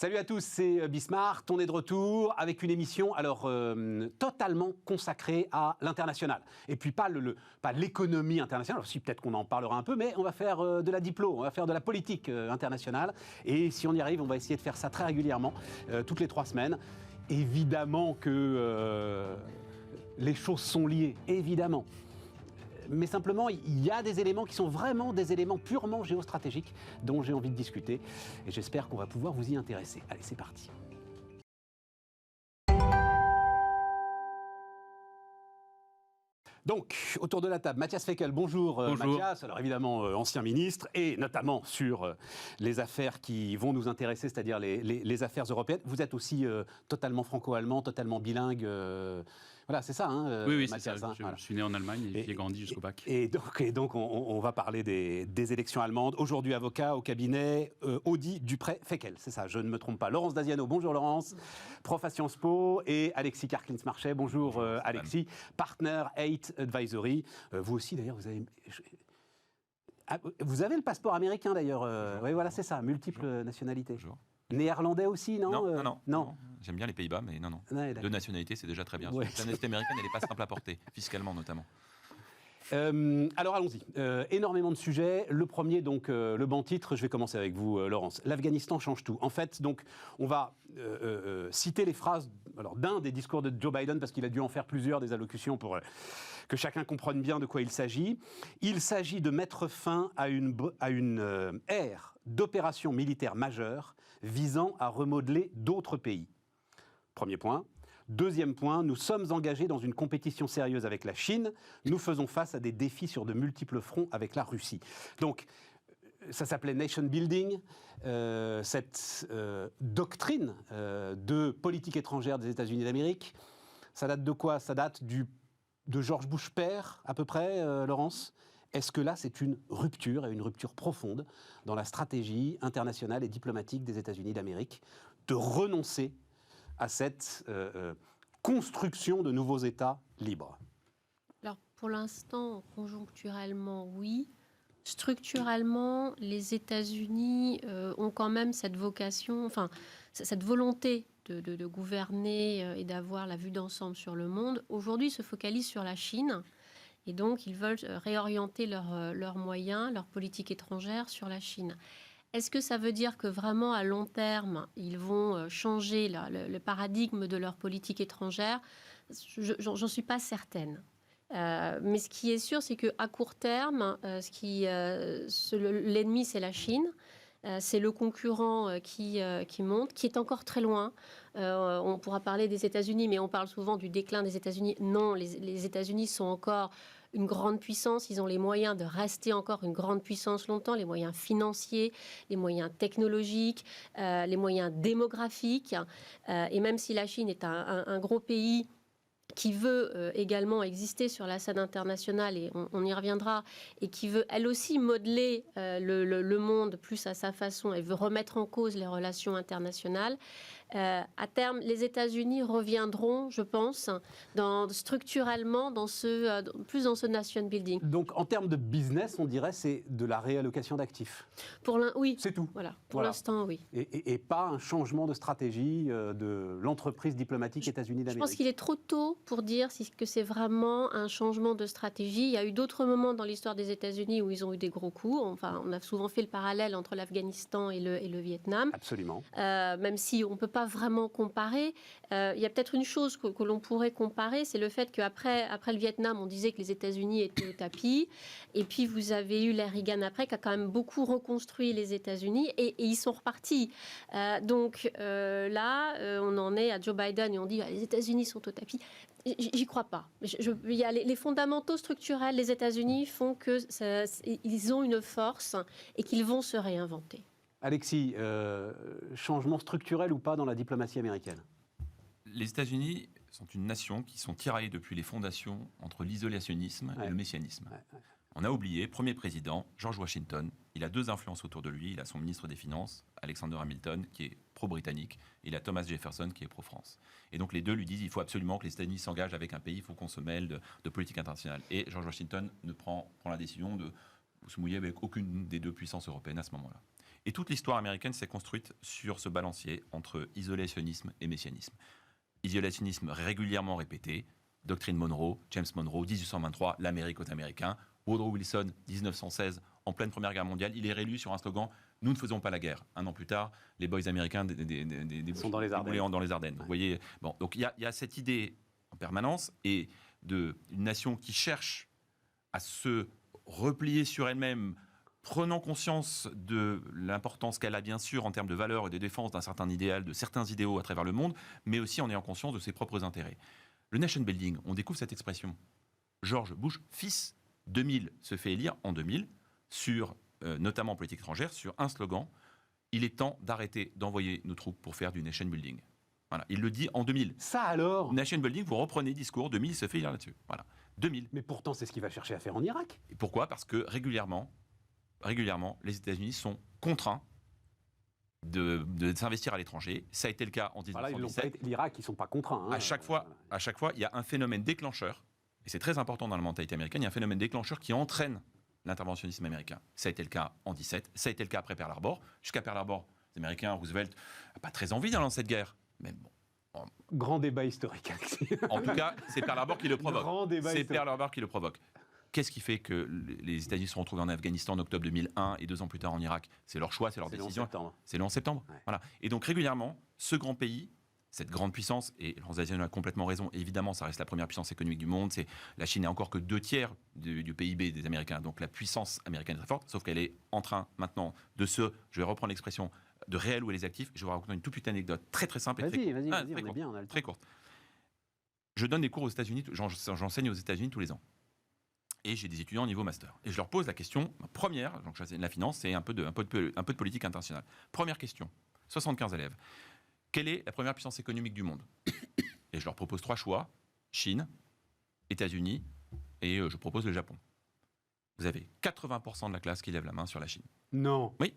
Salut à tous, c'est Bismarck, on est de retour avec une émission totalement consacrée à l'international. Et puis pas l'économie internationale, si peut-être qu'on en parlera un peu, mais on va faire de la diplo, on va faire de la politique internationale. Et si on y arrive, on va essayer de faire ça très régulièrement, toutes les 3 semaines. Évidemment que les choses sont liées, évidemment. Mais simplement, il y a des éléments qui sont vraiment des éléments purement géostratégiques dont j'ai envie de discuter. Et j'espère qu'on va pouvoir vous y intéresser. Allez, c'est parti. Donc, autour de la table, Matthias Fekl, bonjour. Bonjour. Matthias, alors évidemment ancien ministre, et notamment sur les affaires qui vont nous intéresser, c'est-à-dire les affaires européennes. Vous êtes aussi totalement franco-allemand, totalement bilingue. Voilà, c'est ça, hein, oui, Matthias, c'est ça. Voilà. Je suis né en Allemagne et j'y ai grandi jusqu'au bac. Et donc on va parler des élections allemandes. Aujourd'hui, avocat au cabinet Audi Dupré-Fekl, c'est ça, je ne me trompe pas. Laurence Daziano, bonjour Laurence, prof à Sciences Po, et Alexis Karklins-Marchais, bonjour Alexis, partner 8 Advisory. Vous aussi d'ailleurs, vous avez le passeport américain d'ailleurs. Oui, voilà, c'est ça, multiples nationalités. Bonjour. Néerlandais aussi, non? Non. J'aime bien les Pays-Bas, mais non. Ouais, Deux nationalités, c'est déjà très bien. Ouais. La nationalité américaine, elle n'est pas simple à porter, fiscalement notamment. Alors allons-y, énormément de sujets. Le premier, donc le banc titre, je vais commencer avec vous Laurence. L'Afghanistan change tout. En fait, donc, on va citer les phrases d'un des discours de Joe Biden, parce qu'il a dû en faire plusieurs, des allocutions pour que chacun comprenne bien de quoi il s'agit. Il s'agit de mettre fin à une ère d'opérations militaires majeures visant à remodeler d'autres pays. Premier point. Deuxième point, nous sommes engagés dans une compétition sérieuse avec la Chine. Nous faisons face à des défis sur de multiples fronts avec la Russie. Donc, ça s'appelait Nation Building, cette doctrine de politique étrangère des États-Unis d'Amérique. Ça date de quoi? Ça date de George Bush père, à peu près, Laurence. Est-ce que là, c'est une rupture, et une rupture profonde, dans la stratégie internationale et diplomatique des États-Unis d'Amérique, de renoncer à cette construction de nouveaux États libres? Alors, pour l'instant, conjoncturellement, oui. Structurellement, les États-Unis ont quand même cette vocation, enfin, cette volonté de gouverner et d'avoir la vue d'ensemble sur le monde. Aujourd'hui, ils se focalisent sur la Chine. Et donc, ils veulent réorienter leurs moyens, leur politique étrangère sur la Chine. Est-ce que ça veut dire que vraiment, à long terme, ils vont changer le paradigme de leur politique étrangère? J'en suis pas certaine. Mais ce qui est sûr, c'est qu'à court terme, l'ennemi, c'est la Chine. C'est le concurrent qui monte, qui est encore très loin. On pourra parler des États-Unis, mais on parle souvent du déclin des États-Unis. Non, les États-Unis sont encore une grande puissance. Ils ont les moyens de rester encore une grande puissance longtemps, les moyens financiers, les moyens technologiques, les moyens démographiques. Et même si la Chine est un gros pays qui veut également exister sur la scène internationale, et on y reviendra, et qui veut elle aussi modeler le monde plus à sa façon, elle veut remettre en cause les relations internationales. À terme, les États-Unis reviendront, je pense, structurellement plus dans ce nation building. Donc, en termes de business, on dirait c'est de la réallocation d'actifs. Oui. C'est tout. Voilà. Pour l'instant, oui. Et pas un changement de stratégie de l'entreprise diplomatique États-Unis d'Amérique. Je pense qu'il est trop tôt pour dire que c'est vraiment un changement de stratégie. Il y a eu d'autres moments dans l'histoire des États-Unis où ils ont eu des gros coups. Enfin, on a souvent fait le parallèle entre l'Afghanistan et le Vietnam. Absolument. Même si on ne peut pas vraiment comparer. Il y a peut-être une chose que l'on pourrait comparer, c'est le fait qu'après le Vietnam, on disait que les États-Unis étaient au tapis. Et puis, vous avez eu l'ère Reagan après, qui a quand même beaucoup reconstruit les États-Unis. Et ils sont repartis. Donc là, on en est à Joe Biden et on dit les États-Unis sont au tapis. J'y crois pas. Il y a les fondamentaux structurels des États-Unis font qu'ils ont une force et qu'ils vont se réinventer. Alexis, changement structurel ou pas dans la diplomatie américaine? Les États-Unis sont une nation qui sont tiraillées depuis les fondations entre l'isolationnisme et le messianisme. Ouais. On a oublié, premier président, George Washington, il a 2 influences autour de lui. Il a son ministre des Finances, Alexander Hamilton, qui est pro-britannique, et il a Thomas Jefferson, qui est pro-France. Et donc les deux lui disent il faut absolument que les États-Unis s'engagent avec un pays, il faut qu'on se mêle de politique internationale. Et George Washington prend la décision de se mouiller avec aucune des 2 puissances européennes à ce moment-là. Et toute l'histoire américaine s'est construite sur ce balancier entre isolationnisme et messianisme. Isolationnisme régulièrement répété, doctrine Monroe, James Monroe, 1823, l'Amérique aux Américains, Woodrow Wilson, 1916, en pleine Première Guerre mondiale, il est réélu sur un slogan « Nous ne faisons pas la guerre ». Un an plus tard, les boys américains sont dans les Ardennes. Dans les Ardennes. Vous voyez, bon, donc il y a cette idée en permanence et d'une nation qui cherche à se replier sur elle-même, prenant conscience de l'importance qu'elle a bien sûr en termes de valeurs et de défense d'un certain idéal, de certains idéaux à travers le monde, mais aussi en ayant conscience de ses propres intérêts. Le nation building, on découvre cette expression. George Bush, fils, 2000, se fait élire en 2000, sur, notamment en politique étrangère, sur un slogan, il est temps d'arrêter d'envoyer nos troupes pour faire du nation building. Voilà, il le dit en 2000. Ça alors ? Nation building, vous reprenez le discours, 2000, il se fait élire là-dessus. Voilà, 2000. Mais pourtant, c'est ce qu'il va chercher à faire en Irak. Et pourquoi ? Parce que régulièrement, les États-Unis sont contraints de s'investir à l'étranger. Ça a été le cas en 1917. L'Irak, ils ne sont pas contraints. Hein. À chaque fois, il y a un phénomène déclencheur, et c'est très important dans la mentalité américaine, il y a un phénomène déclencheur qui entraîne l'interventionnisme américain. Ça a été le cas en 17, ça a été le cas après Pearl Harbor. Jusqu'à Pearl Harbor, les Américains, Roosevelt, n'a pas très envie d'aller dans cette guerre. Mais bon. Grand débat historique. En tout cas, c'est Pearl Harbor qui le provoque. C'est Pearl Harbor qui le provoque. Qu'est-ce qui fait que les États-Unis se sont retrouvés en Afghanistan en octobre 2001 et 2 ans plus tard en Irak ? C'est leur choix, c'est leur décision. C'est le 11 septembre. Ouais. Voilà. Et donc régulièrement, ce grand pays, cette grande puissance, et Laurence Daziano a complètement raison, évidemment, ça reste la première puissance économique du monde. La Chine n'est encore que 2/3 du PIB des Américains. Donc la puissance américaine est très forte, sauf qu'elle est en train maintenant je vais reprendre l'expression, de réallouer les actifs. Je vais vous raconter une toute petite anecdote très très simple et Vas-y, très on est bien, on a le temps. très courte. Je donne des cours aux États-Unis, j'enseigne aux États-Unis tous les ans. Et j'ai des étudiants au niveau master. Et je leur pose la question, première, donc la finance, c'est un peu de politique internationale. Première question, 75 élèves. Quelle est la première puissance économique du monde ? Et je leur propose 3 choix, Chine, États-Unis, et je propose le Japon. Vous avez 80% de la classe qui lève la main sur la Chine. Non. Oui.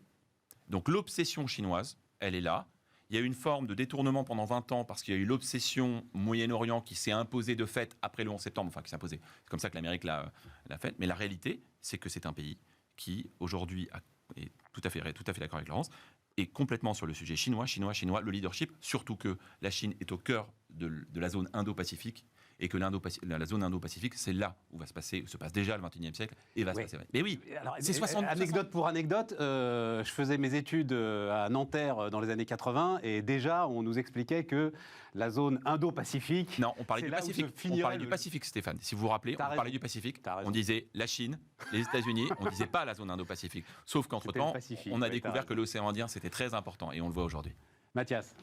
Donc l'obsession chinoise, elle est là. Il y a eu une forme de détournement pendant 20 ans parce qu'il y a eu l'obsession Moyen-Orient qui s'est imposée de fait après le 11 septembre, enfin qui s'est imposée. C'est comme ça que l'Amérique l'a faite. Mais la réalité, c'est que c'est un pays qui, aujourd'hui, est tout à fait d'accord avec Laurence, est complètement sur le sujet chinois, le leadership, surtout que la Chine est au cœur de la zone Indo-Pacifique et que la zone Indo-Pacifique, c'est là où se passe déjà le XXIe siècle et va se passer. Mais oui, alors, c'est 60. Anecdote pour anecdote, je faisais mes études à Nanterre dans les années 80 et déjà on nous expliquait que la zone Indo-Pacifique. Non, on parlait du Pacifique. On parlait du Pacifique, Stéphane. Si vous vous rappelez, on parlait du Pacifique. On disait la Chine, les États-Unis, on disait pas la zone Indo-Pacifique. Sauf qu'entre-temps, on a découvert que l'océan Indien, c'était très important et on le voit aujourd'hui. Mathias.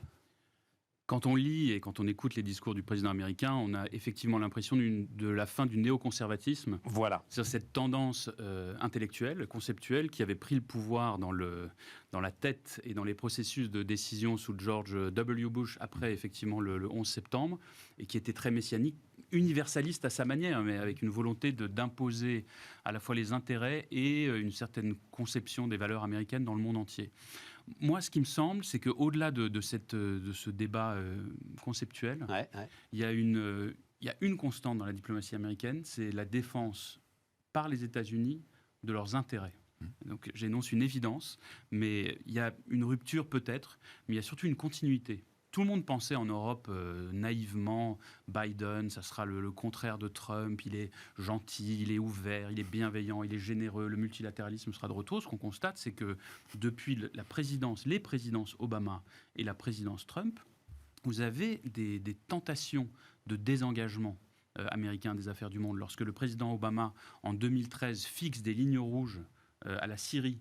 Quand on lit et quand on écoute les discours du président américain, on a effectivement l'impression de la fin du néoconservatisme. Voilà. C'est cette tendance intellectuelle, conceptuelle, qui avait pris le pouvoir dans la tête et dans les processus de décision sous George W. Bush après effectivement le 11 septembre, et qui était très messianique, universaliste à sa manière, mais avec une volonté d'imposer à la fois les intérêts et une certaine conception des valeurs américaines dans le monde entier. Moi, ce qui me semble, c'est qu'au-delà de ce débat conceptuel, il y a une constante dans la diplomatie américaine, c'est la défense par les États-Unis de leurs intérêts. Donc, j'énonce une évidence, mais il y a une rupture peut-être, mais il y a surtout une continuité. Tout le monde pensait en Europe naïvement, Biden, ça sera le contraire de Trump, il est gentil, il est ouvert, il est bienveillant, il est généreux, le multilatéralisme sera de retour. Ce qu'on constate, c'est que depuis les présidences Obama et la présidence Trump, vous avez des tentations de désengagement américain des affaires du monde. Lorsque le président Obama, en 2013, fixe des lignes rouges à la Syrie,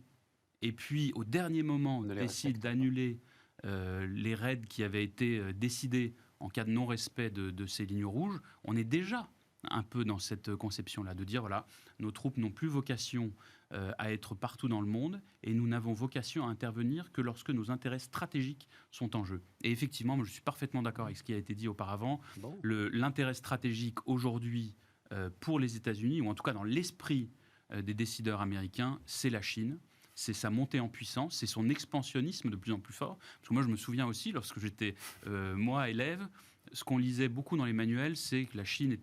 et puis au dernier moment décide d'annuler les raids qui avaient été décidés en cas de non-respect de ces lignes rouges, on est déjà un peu dans cette conception-là, de dire, voilà, nos troupes n'ont plus vocation à être partout dans le monde, et nous n'avons vocation à intervenir que lorsque nos intérêts stratégiques sont en jeu. Et effectivement, moi, je suis parfaitement d'accord avec ce qui a été dit auparavant. Bon. L'intérêt stratégique aujourd'hui pour les États-Unis, ou en tout cas dans l'esprit des décideurs américains, c'est la Chine. C'est sa montée en puissance, c'est son expansionnisme de plus en plus fort. Parce que moi, je me souviens aussi, lorsque j'étais, moi, élève, ce qu'on lisait beaucoup dans les manuels, c'est que la Chine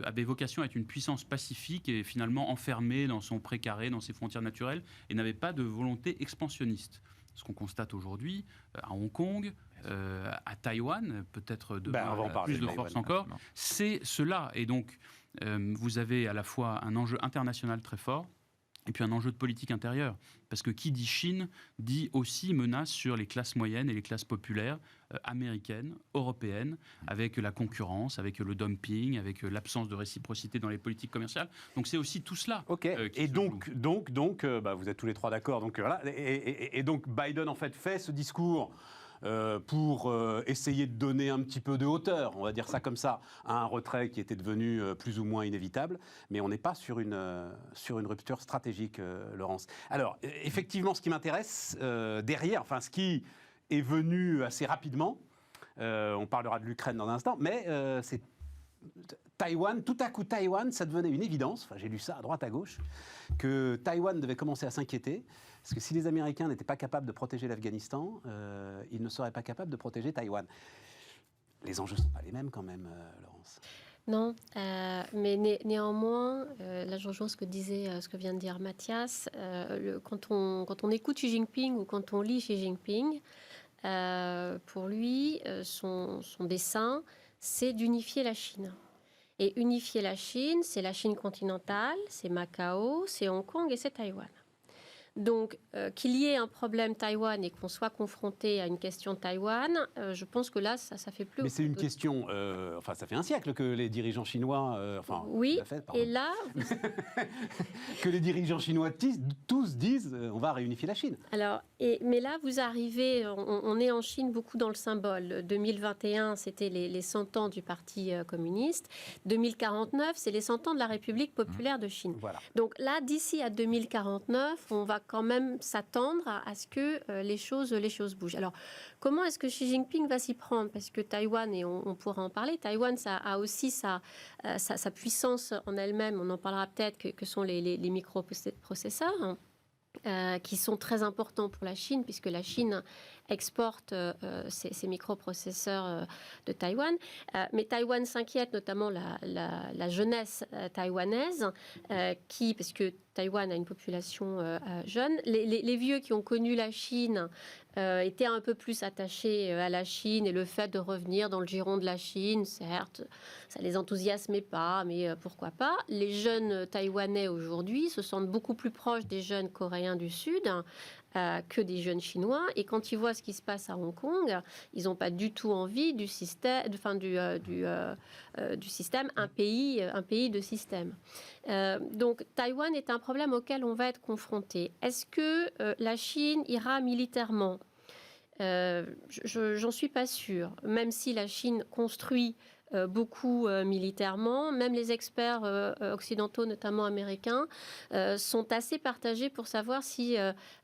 avait vocation à être une puissance pacifique et finalement enfermée dans son précaré, dans ses frontières naturelles, et n'avait pas de volonté expansionniste. Ce qu'on constate aujourd'hui à Hong Kong, à Taïwan, peut-être plus de force encore, c'est cela. Et donc, vous avez à la fois un enjeu international très fort, et puis un enjeu de politique intérieure. Parce que qui dit Chine, dit aussi menace sur les classes moyennes et les classes populaires américaines, européennes, avec la concurrence, avec le dumping, avec l'absence de réciprocité dans les politiques commerciales. Donc c'est aussi tout cela. Ok. Et donc, vous êtes tous les trois d'accord. Donc voilà. Et donc Biden en fait ce discours. Pour essayer de donner un petit peu de hauteur, on va dire ça comme ça, à un retrait qui était devenu plus ou moins inévitable. Mais on n'est pas sur une rupture stratégique, Laurence. Alors, effectivement, ce qui m'intéresse derrière, enfin, ce qui est venu assez rapidement, on parlera de l'Ukraine dans un instant, mais c'est Taïwan. Tout à coup, Taïwan, ça devenait une évidence, enfin, j'ai lu ça à droite à gauche, que Taïwan devait commencer à s'inquiéter. Parce que si les Américains n'étaient pas capables de protéger l'Afghanistan, ils ne seraient pas capables de protéger Taïwan. Les enjeux ne sont pas les mêmes quand même, Laurence. Non, mais néanmoins, là je rejoins ce que vient de dire Mathias, quand on écoute Xi Jinping ou quand on lit Xi Jinping, pour lui, son dessein, c'est d'unifier la Chine. Et unifier la Chine, c'est la Chine continentale, c'est Macao, c'est Hong Kong et c'est Taïwan. Donc, qu'il y ait un problème Taïwan et qu'on soit confronté à une question Taïwan, je pense que là, ça fait plus... Mais c'est une question... ça fait un siècle que les dirigeants chinois... oui, et là... que les dirigeants chinois tous disent on va réunifier la Chine. Alors, mais là, vous arrivez... On est en Chine beaucoup dans le symbole. 2021, c'était les 100 ans du Parti communiste. 2049, c'est les 100 ans de la République populaire de Chine. Voilà. Donc là, d'ici à 2049, on va quand même s'attendre à ce que les choses bougent. Alors, comment est-ce que Xi Jinping va s'y prendre? Parce que Taïwan, et on pourra en parler, Taïwan, ça a aussi sa puissance en elle-même, on en parlera peut-être, que sont les microprocesseurs, qui sont très importants pour la Chine, puisque la Chine exporte ces microprocesseurs de Taïwan. Mais Taïwan s'inquiète, notamment la jeunesse taïwanaise, parce que Taïwan a une population jeune. Les vieux qui ont connu la Chine étaient un peu plus attachés à la Chine, et le fait de revenir dans le giron de la Chine, certes, ça les enthousiasmait pas, mais pourquoi pas. Les jeunes Taïwanais aujourd'hui se sentent beaucoup plus proches des jeunes Coréens du Sud que des jeunes Chinois, et quand ils voient ce qui se passe à Hong Kong, ils n'ont pas du tout envie du système, du système, un pays de système. Donc Taïwan est un problème auquel on va être confronté. Est-ce que la Chine ira militairement? J'en suis pas sûre. Même si la Chine construit beaucoup militairement, même les experts occidentaux, notamment américains, sont assez partagés pour savoir si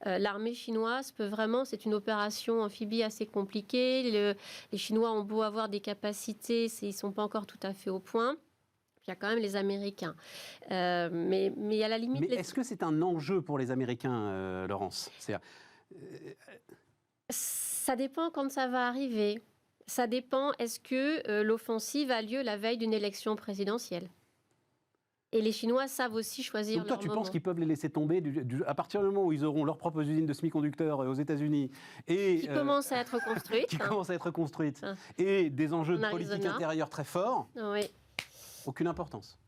l'armée chinoise peut vraiment... C'est une opération amphibie assez compliquée. Les Chinois ont beau avoir des capacités, ils ne sont pas encore tout à fait au point. Il y a quand même les Américains. Mais à la limite... Mais est-ce que c'est un enjeu pour les Américains, Laurence? Ça dépend quand ça va arriver. Ça dépend, est-ce que l'offensive a lieu la veille d'une élection présidentielle? Et les Chinois savent aussi choisir leur moment. Donc toi, tu penses qu'ils peuvent les laisser tomber à partir du moment où ils auront leurs propres usines de semi-conducteurs aux États-Unis qui commencent à être construites. Qui commencent à être construites. Et des enjeux de politique intérieure très forts. Oui. Aucune importance.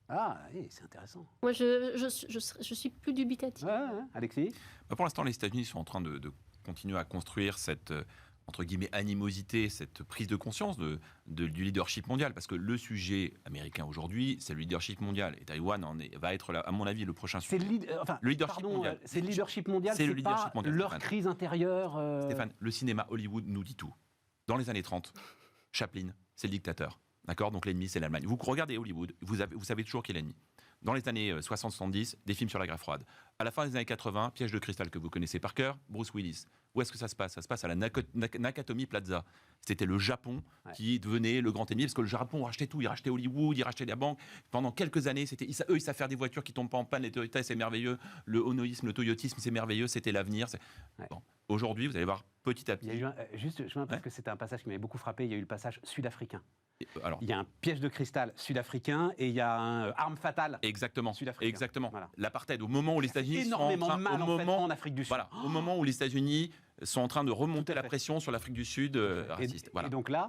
Ah, oui, c'est intéressant. Moi, je suis plus dubitative. Alexis? Pour l'instant, les États-Unis sont en train de continuer à construire cette... entre guillemets, animosité, cette prise de conscience du leadership mondial. Parce que le sujet américain aujourd'hui, c'est le leadership mondial. Et Taïwan va être, à mon avis, le prochain sujet. Le leadership mondial. C'est le leadership mondial, c'est pas leur Stéphane. Crise intérieure. Stéphane, le cinéma Hollywood nous dit tout. Dans les années 30, Chaplin, c'est le dictateur. D'accord? Donc l'ennemi, c'est l'Allemagne. Vous regardez Hollywood, vous savez toujours qui est l'ennemi. dans les années 60-70, des films sur la guerre froide. À la fin des années 80, Piège de cristal que vous connaissez par cœur, Bruce Willis. Où est-ce que ça se passe ? Ça se passe à la Nakatomi Plaza. C'était le Japon qui devenait le grand ennemi, parce que le Japon rachetait tout. Il rachetait Hollywood, il rachetait la banque. Pendant quelques années, eux, ils savent faire des voitures qui tombent pas en panne. Les Toyota, c'est merveilleux. Le Onoïsme, le Toyotisme, c'est merveilleux. C'était l'avenir. Bon. Aujourd'hui, vous allez voir petit à petit. Il y a eu parce que c'était un passage qui m'avait beaucoup frappé, il y a eu le passage sud-africain. Alors, il y a un piège de cristal sud-africain et il y a un arme fatale sud-africain. Exactement. Voilà. L'apartheid, au moment où les États-Unis sont en Afrique du Sud. Voilà, au moment où les États-Unis sont en train de remonter la pression sur l'Afrique du Sud raciste. Voilà.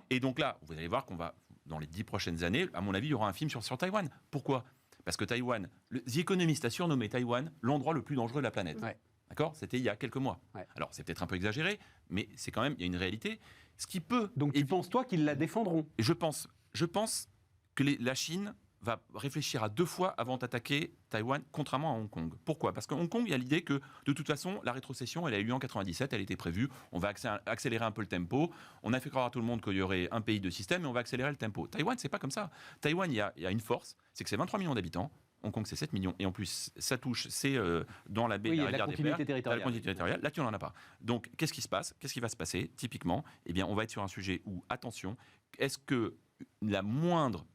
Et donc là, vous allez voir qu'on va, dans les 10 prochaines années, à mon avis, il y aura un film sur Taïwan. Pourquoi ? Parce que Taïwan, The Economist a surnommé Taïwan l'endroit le plus dangereux de la planète. Ouais. D'accord ? C'était il y a quelques mois. Ouais. Alors, c'est peut-être un peu exagéré, mais c'est quand même, il y a une réalité. Ce qui peut... Donc tu penses, toi, qu'ils la défendront ? Je pense que la Chine va réfléchir à 2 fois avant d'attaquer Taïwan, contrairement à Hong Kong. Pourquoi ? Parce qu'à Hong Kong, il y a l'idée que, de toute façon, la rétrocession, elle a eu lieu en 97, elle était prévue, on va accélérer un peu le tempo, on a fait croire à tout le monde qu'il y aurait un pays de système, et on va accélérer le tempo. Taïwan, c'est pas comme ça. Taïwan, il y a une force, c'est que c'est 23 millions d'habitants, Hong Kong, c'est 7 millions, et en plus, ça touche, c'est dans la baie de la rivière des Pères, la continuité territoriale. Là, tu n'en as pas. Donc, qu'est-ce qui se passe ? Qu'est-ce qui va se passer, typiquement ? Eh bien, on va être sur un sujet où, attention, est-ce que la moindre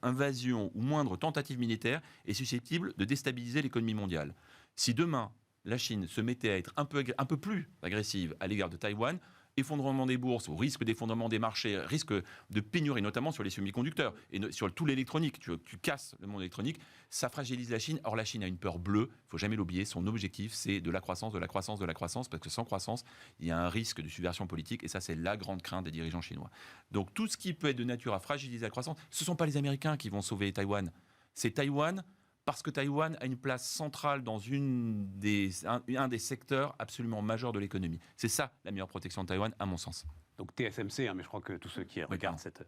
invasion ou moindre tentative militaire est susceptible de déstabiliser l'économie mondiale. Si demain, la Chine se mettait à être un peu plus agressive à l'égard de Taïwan, effondrement des bourses, au risque d'effondrement des marchés, risque de pénurie, notamment sur les semi-conducteurs et sur tout l'électronique. Tu casses le monde électronique, ça fragilise la Chine. Or, la Chine a une peur bleue, il ne faut jamais l'oublier. Son objectif, c'est de la croissance, parce que sans croissance, il y a un risque de subversion politique, et ça, c'est la grande crainte des dirigeants chinois. Donc, tout ce qui peut être de nature à fragiliser la croissance, ce ne sont pas les Américains qui vont sauver Taïwan. C'est Taïwan, parce que Taïwan a une place centrale dans un des secteurs absolument majeurs de l'économie. C'est ça la meilleure protection de Taïwan, à mon sens. Donc TSMC, mais je crois que tous ceux qui regardent cette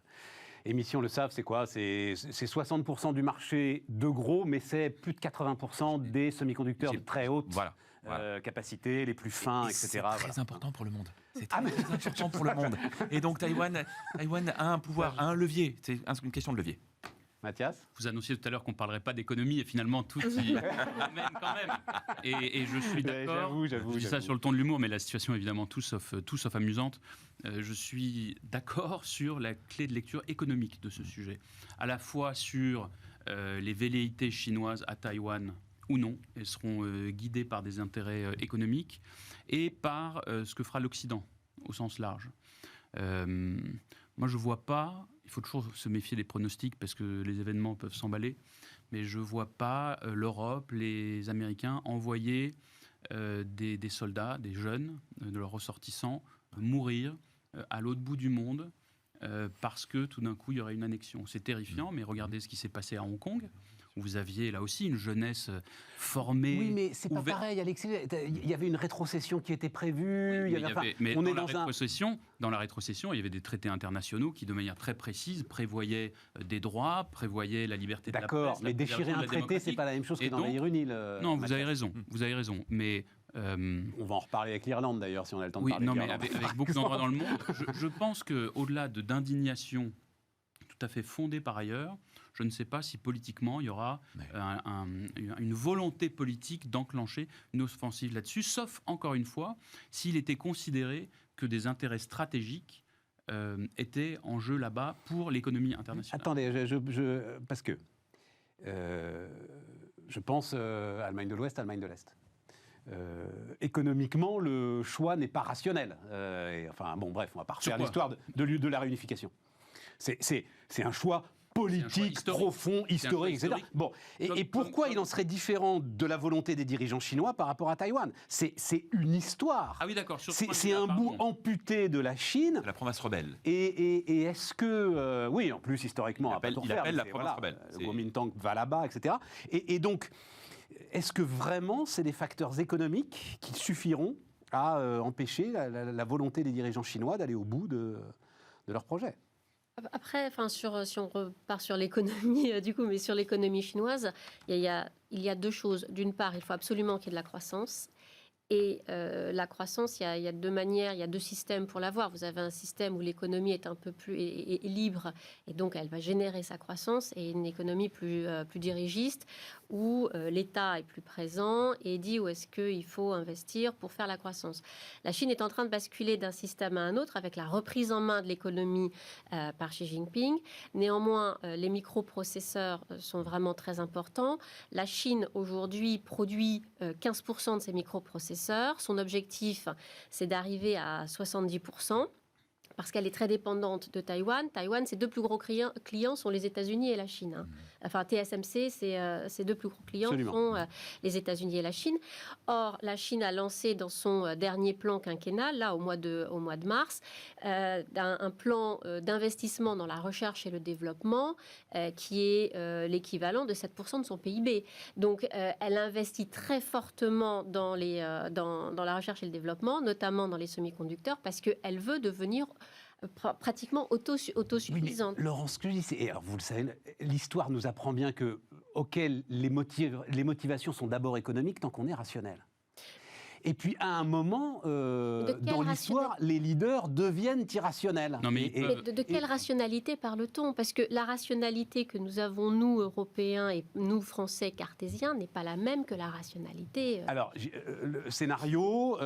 émission le savent, c'est quoi ? C'est 60% du marché de gros, mais c'est plus de 80% des semi-conducteurs de très haute capacité, les plus fins, etc. C'est très important pour le monde. C'est très important pour le monde. Et donc Taïwan a un pouvoir, a un levier. C'est une question de levier. Mathias ? Vous annonciez tout à l'heure qu'on ne parlerait pas d'économie, et finalement tout y mène quand même. Et je suis d'accord, je dis ça sur le ton de l'humour, mais la situation est évidemment tout sauf amusante. Je suis d'accord sur la clé de lecture économique de ce sujet, à la fois sur les velléités chinoises à Taïwan ou non, elles seront guidées par des intérêts économiques, et par ce que fera l'Occident au sens large. Moi, je ne vois pas, il faut toujours se méfier des pronostics parce que les événements peuvent s'emballer, mais je ne vois pas l'Europe, les Américains envoyer des soldats, des jeunes, de leurs ressortissants, mourir à l'autre bout du monde parce que tout d'un coup, il y aurait une annexion. C'est terrifiant, mais regardez ce qui s'est passé à Hong Kong. Vous aviez là aussi une jeunesse formée. Oui, mais c'est pas pareil, Alexis. Il y avait une rétrocession qui était prévue. Oui, dans la rétrocession, il y avait des traités internationaux qui, de manière très précise, prévoyaient des droits, prévoyaient la liberté de la presse. D'accord, mais déchirer un traité, c'est pas la même chose que d'envahir une île. Non, vous avez raison. Mais on va en reparler avec l'Irlande d'ailleurs, si on a le temps de parler. Oui, non, mais avec beaucoup d'endroits dans le monde, je pense qu'au-delà d'indignation tout à fait fondée par ailleurs, je ne sais pas si politiquement il y aura une volonté politique d'enclencher une offensive là-dessus, sauf, encore une fois, s'il était considéré que des intérêts stratégiques étaient en jeu là-bas pour l'économie internationale. Attendez, parce que je pense Allemagne de l'Ouest, Allemagne de l'Est. Économiquement, le choix n'est pas rationnel. Enfin, bon, bref, on va pas refaire l'histoire de la réunification. C'est un choix politique, profond, historique, etc. Bon, et pourquoi il en serait différent de la volonté des dirigeants chinois par rapport à Taïwan ? C'est une histoire. Ah oui, d'accord. C'est un bout amputé de la Chine. De la province rebelle. Et est-ce que... oui, en plus, historiquement, il appelle la province rebelle. Le Kuomintang va là-bas, etc. Et donc, est-ce que vraiment, c'est des facteurs économiques qui suffiront à empêcher la volonté des dirigeants chinois d'aller au bout de leur projet ? Après, si on repart sur l'économie, du coup, mais sur l'économie chinoise, il y a deux choses. D'une part, il faut absolument qu'il y ait de la croissance. Et la croissance, il y a deux manières, il y a deux systèmes pour l'avoir. Vous avez un système où l'économie est un peu plus est libre, et donc elle va générer sa croissance, et une économie plus dirigiste, où l'État est plus présent et dit où est-ce qu'il faut investir pour faire la croissance. La Chine est en train de basculer d'un système à un autre avec la reprise en main de l'économie par Xi Jinping. Néanmoins, les microprocesseurs sont vraiment très importants. La Chine, aujourd'hui, produit 15% de ses microprocesseurs. Son objectif, c'est d'arriver à 70%. Parce qu'elle est très dépendante de Taïwan. Taïwan, ses deux plus gros clients sont les États-Unis et la Chine. Hein. Enfin, TSMC, ses deux plus gros clients sont les États-Unis et la Chine. Or, la Chine a lancé dans son dernier plan quinquennal, là, au mois de mars, un plan d'investissement dans la recherche et le développement qui est l'équivalent de 7% de son PIB. Donc, elle investit très fortement dans la recherche et le développement, notamment dans les semi-conducteurs, parce qu'elle veut devenir pratiquement autosuffisante. Oui, Laurence, ce que je dis, c'est, alors vous le savez, l'histoire nous apprend bien que, les motivations sont d'abord économiques tant qu'on est rationnel. Et puis, à un moment, dans l'histoire, les leaders deviennent irrationnels. Non, mais de quelle rationalité parle-t-on? Parce que la rationalité que nous avons, nous, Européens, et nous, Français, cartésiens, n'est pas la même que la rationalité... Alors, le scénario...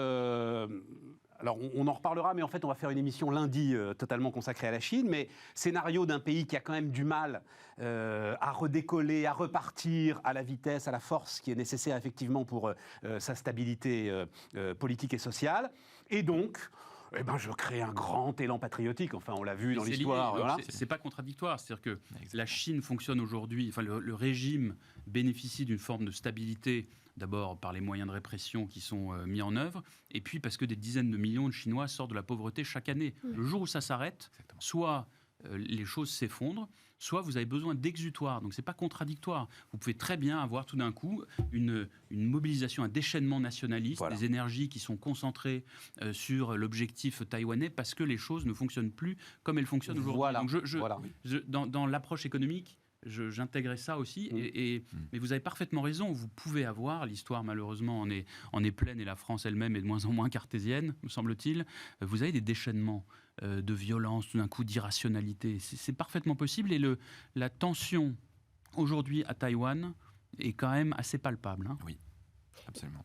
Alors, on en reparlera, mais en fait, on va faire une émission lundi totalement consacrée à la Chine. Mais scénario d'un pays qui a quand même du mal à redécoller, à repartir à la vitesse, à la force qui est nécessaire effectivement pour sa stabilité politique et sociale. Et donc... je crée un grand élan patriotique. Enfin, on l'a vu dans l'histoire. Voilà. C'est pas contradictoire. C'est-à-dire que la Chine fonctionne aujourd'hui. Enfin, le régime bénéficie d'une forme de stabilité. D'abord par les moyens de répression qui sont mis en œuvre, et puis parce que des dizaines de millions de Chinois sortent de la pauvreté chaque année. Le jour où ça s'arrête, soit les choses s'effondrent, soit vous avez besoin d'exutoires. Donc c'est pas contradictoire. Vous pouvez très bien avoir tout d'un coup une mobilisation, un déchaînement nationaliste, des énergies qui sont concentrées sur l'objectif taïwanais parce que les choses ne fonctionnent plus comme elles fonctionnent aujourd'hui. Donc dans l'approche économique, j'intégrais ça aussi, mais vous avez parfaitement raison, vous pouvez avoir, l'histoire malheureusement en est pleine et la France elle-même est de moins en moins cartésienne, me semble-t-il, vous avez des déchaînements de violence, tout d'un coup d'irrationalité, c'est parfaitement possible, et la tension aujourd'hui à Taïwan est quand même assez palpable. Hein. Oui, absolument.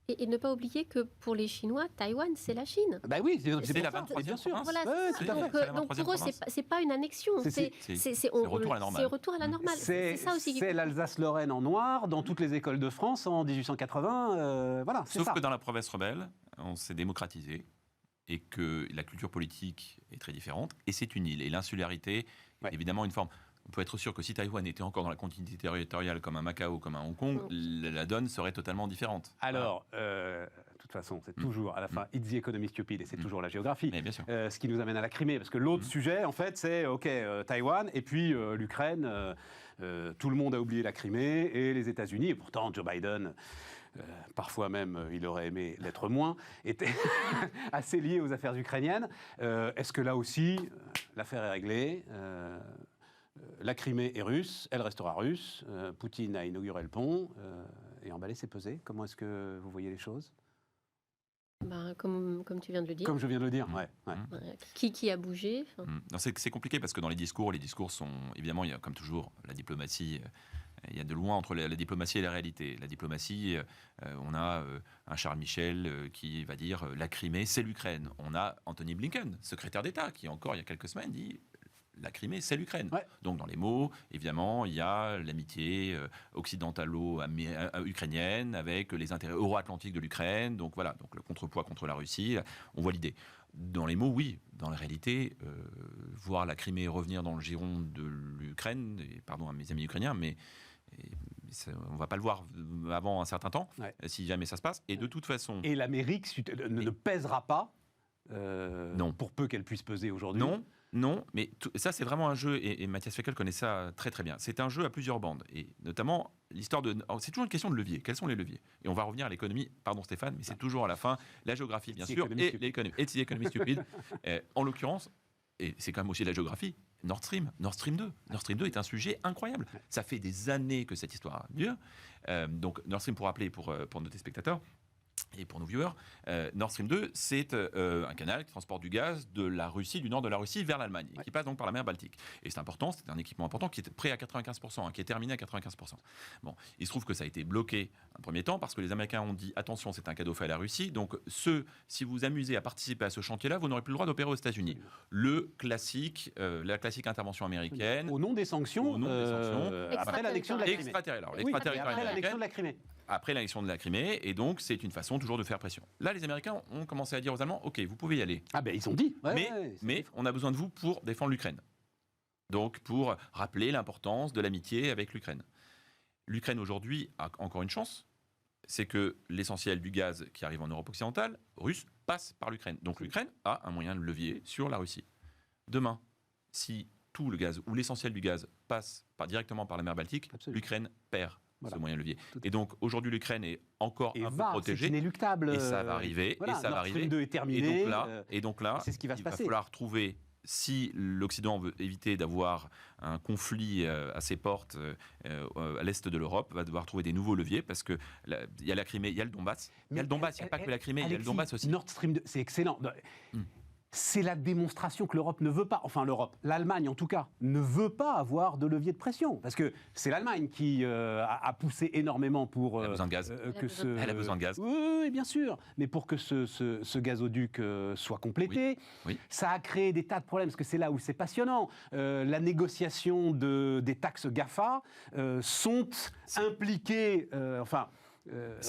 Et ne pas oublier que pour les Chinois, Taïwan, c'est la Chine. Bah oui, c'est la 23e province. Voilà, donc pour eux, c'est pas une annexion. C'est retour à la normale. C'est retour à la normale. C'est ça aussi. C'est l'Alsace-Lorraine en noir dans toutes les écoles de France en 1880. Voilà, c'est ça. Sauf que dans la province rebelle, on s'est démocratisé et que la culture politique est très différente. Et c'est une île. Et l'insularité, évidemment, une forme... On peut être sûr que si Taïwan était encore dans la continuité territoriale comme un Macao, comme un Hong Kong, la donne serait totalement différente. Alors, de toute façon, c'est toujours, à la fin, it's the economy stupid, et c'est toujours la géographie. Mais bien sûr. Ce qui nous amène à la Crimée, parce que l'autre sujet, en fait, c'est, Taïwan, et puis l'Ukraine, tout le monde a oublié la Crimée, et les États-Unis, et pourtant, Joe Biden... parfois même, il aurait aimé l'être moins, était assez lié aux affaires ukrainiennes. Est-ce que là aussi, l'affaire est réglée la Crimée est russe, elle restera russe. Poutine a inauguré le pont et emballé, c'est pesé. Comment est-ce que vous voyez les choses ? Comme tu viens de le dire. Comme je viens de le dire, ouais. Qui a bougé Non, c'est compliqué parce que dans les discours sont... Évidemment, il y a comme toujours la diplomatie... Il y a de loin entre la diplomatie et la réalité. La diplomatie, on a un Charles Michel qui va dire la Crimée, c'est l'Ukraine. On a Anthony Blinken, secrétaire d'État, qui encore il y a quelques semaines dit la Crimée, c'est l'Ukraine. Ouais. Donc dans les mots, évidemment, il y a l'amitié occidentalo-ukrainienne avec les intérêts euro-atlantiques de l'Ukraine. Donc voilà, donc le contrepoids contre la Russie, on voit l'idée. Dans les mots, oui. Dans la réalité, voir la Crimée revenir dans le giron de l'Ukraine, et pardon à mes amis ukrainiens, mais on ne va pas le voir avant un certain temps, si jamais ça se passe. Et de toute façon... Et l'Amérique ne pèsera pas, non. Pour peu qu'elle puisse peser aujourd'hui. Non, mais ça c'est vraiment un jeu, et Mathias Fekl connaît ça très très bien. C'est un jeu à plusieurs bandes, et notamment l'histoire de... C'est toujours une question de levier. Quels sont les leviers ? Et on va revenir à l'économie, pardon Stéphane, mais c'est toujours à la fin la géographie bien sûr, et l'économie. Et c'est l'économie stupide. En l'occurrence, et c'est quand même aussi la géographie, Nord Stream 2. Nord Stream 2 est un sujet incroyable. Ça fait des années que cette histoire dure. Donc Nord Stream, pour rappeler pour nos téléspectateurs, Et pour nos viewers, Nord Stream 2, c'est un canal qui transporte du gaz de la Russie, du nord de la Russie, vers l'Allemagne, qui passe donc par la mer Baltique. Et c'est important, c'est un équipement important qui est prêt à 95%, qui est terminé à 95%. Bon, il se trouve que ça a été bloqué un premier temps parce que les Américains ont dit attention, c'est un cadeau fait à la Russie. Donc, si vous vous amusez à participer à ce chantier-là, vous n'aurez plus le droit d'opérer aux États-Unis. La classique intervention américaine. Au nom des sanctions, après l'annexion de la Crimée. Après l'annexion de la Crimée. Après l'annexion de la Crimée, et donc c'est une façon toujours de faire pression. Là, les Américains ont commencé à dire aux Allemands, ok, vous pouvez y aller. Ah ben ils ont dit. Mais on a besoin de vous pour défendre l'Ukraine. Donc pour rappeler l'importance de l'amitié avec l'Ukraine. L'Ukraine aujourd'hui a encore une chance, c'est que l'essentiel du gaz qui arrive en Europe occidentale, russe, passe par l'Ukraine. Donc l'Ukraine a un moyen de levier sur la Russie. Demain, si tout le gaz ou l'essentiel du gaz passe directement par la mer Baltique, l'Ukraine perd. Ce moyen de levier. Et donc aujourd'hui l'Ukraine est encore un peu protégée. C'est inéluctable. Et ça va arriver. Voilà, et ça va arriver. Nord Stream 2 est terminé. Et donc là, c'est ce qui va se passer. Il va falloir trouver. Si l'Occident veut éviter d'avoir un conflit à ses portes à l'est de l'Europe, va devoir trouver des nouveaux leviers parce que il y a la Crimée, il y a le Donbass. Il y a le Donbass, il n'y a pas que la Crimée, il y a le Donbass aussi. Nord Stream 2, c'est excellent. C'est la démonstration que l'Europe ne veut pas, enfin l'Allemagne en tout cas, ne veut pas avoir de levier de pression. Parce que c'est l'Allemagne qui a poussé énormément pour... Elle a besoin de gaz. Elle a besoin de gaz. Oui, bien sûr. Mais pour que ce gazoduc soit complété, ça a créé des tas de problèmes, parce que c'est là où c'est passionnant. La négociation des taxes GAFA sont impliquées...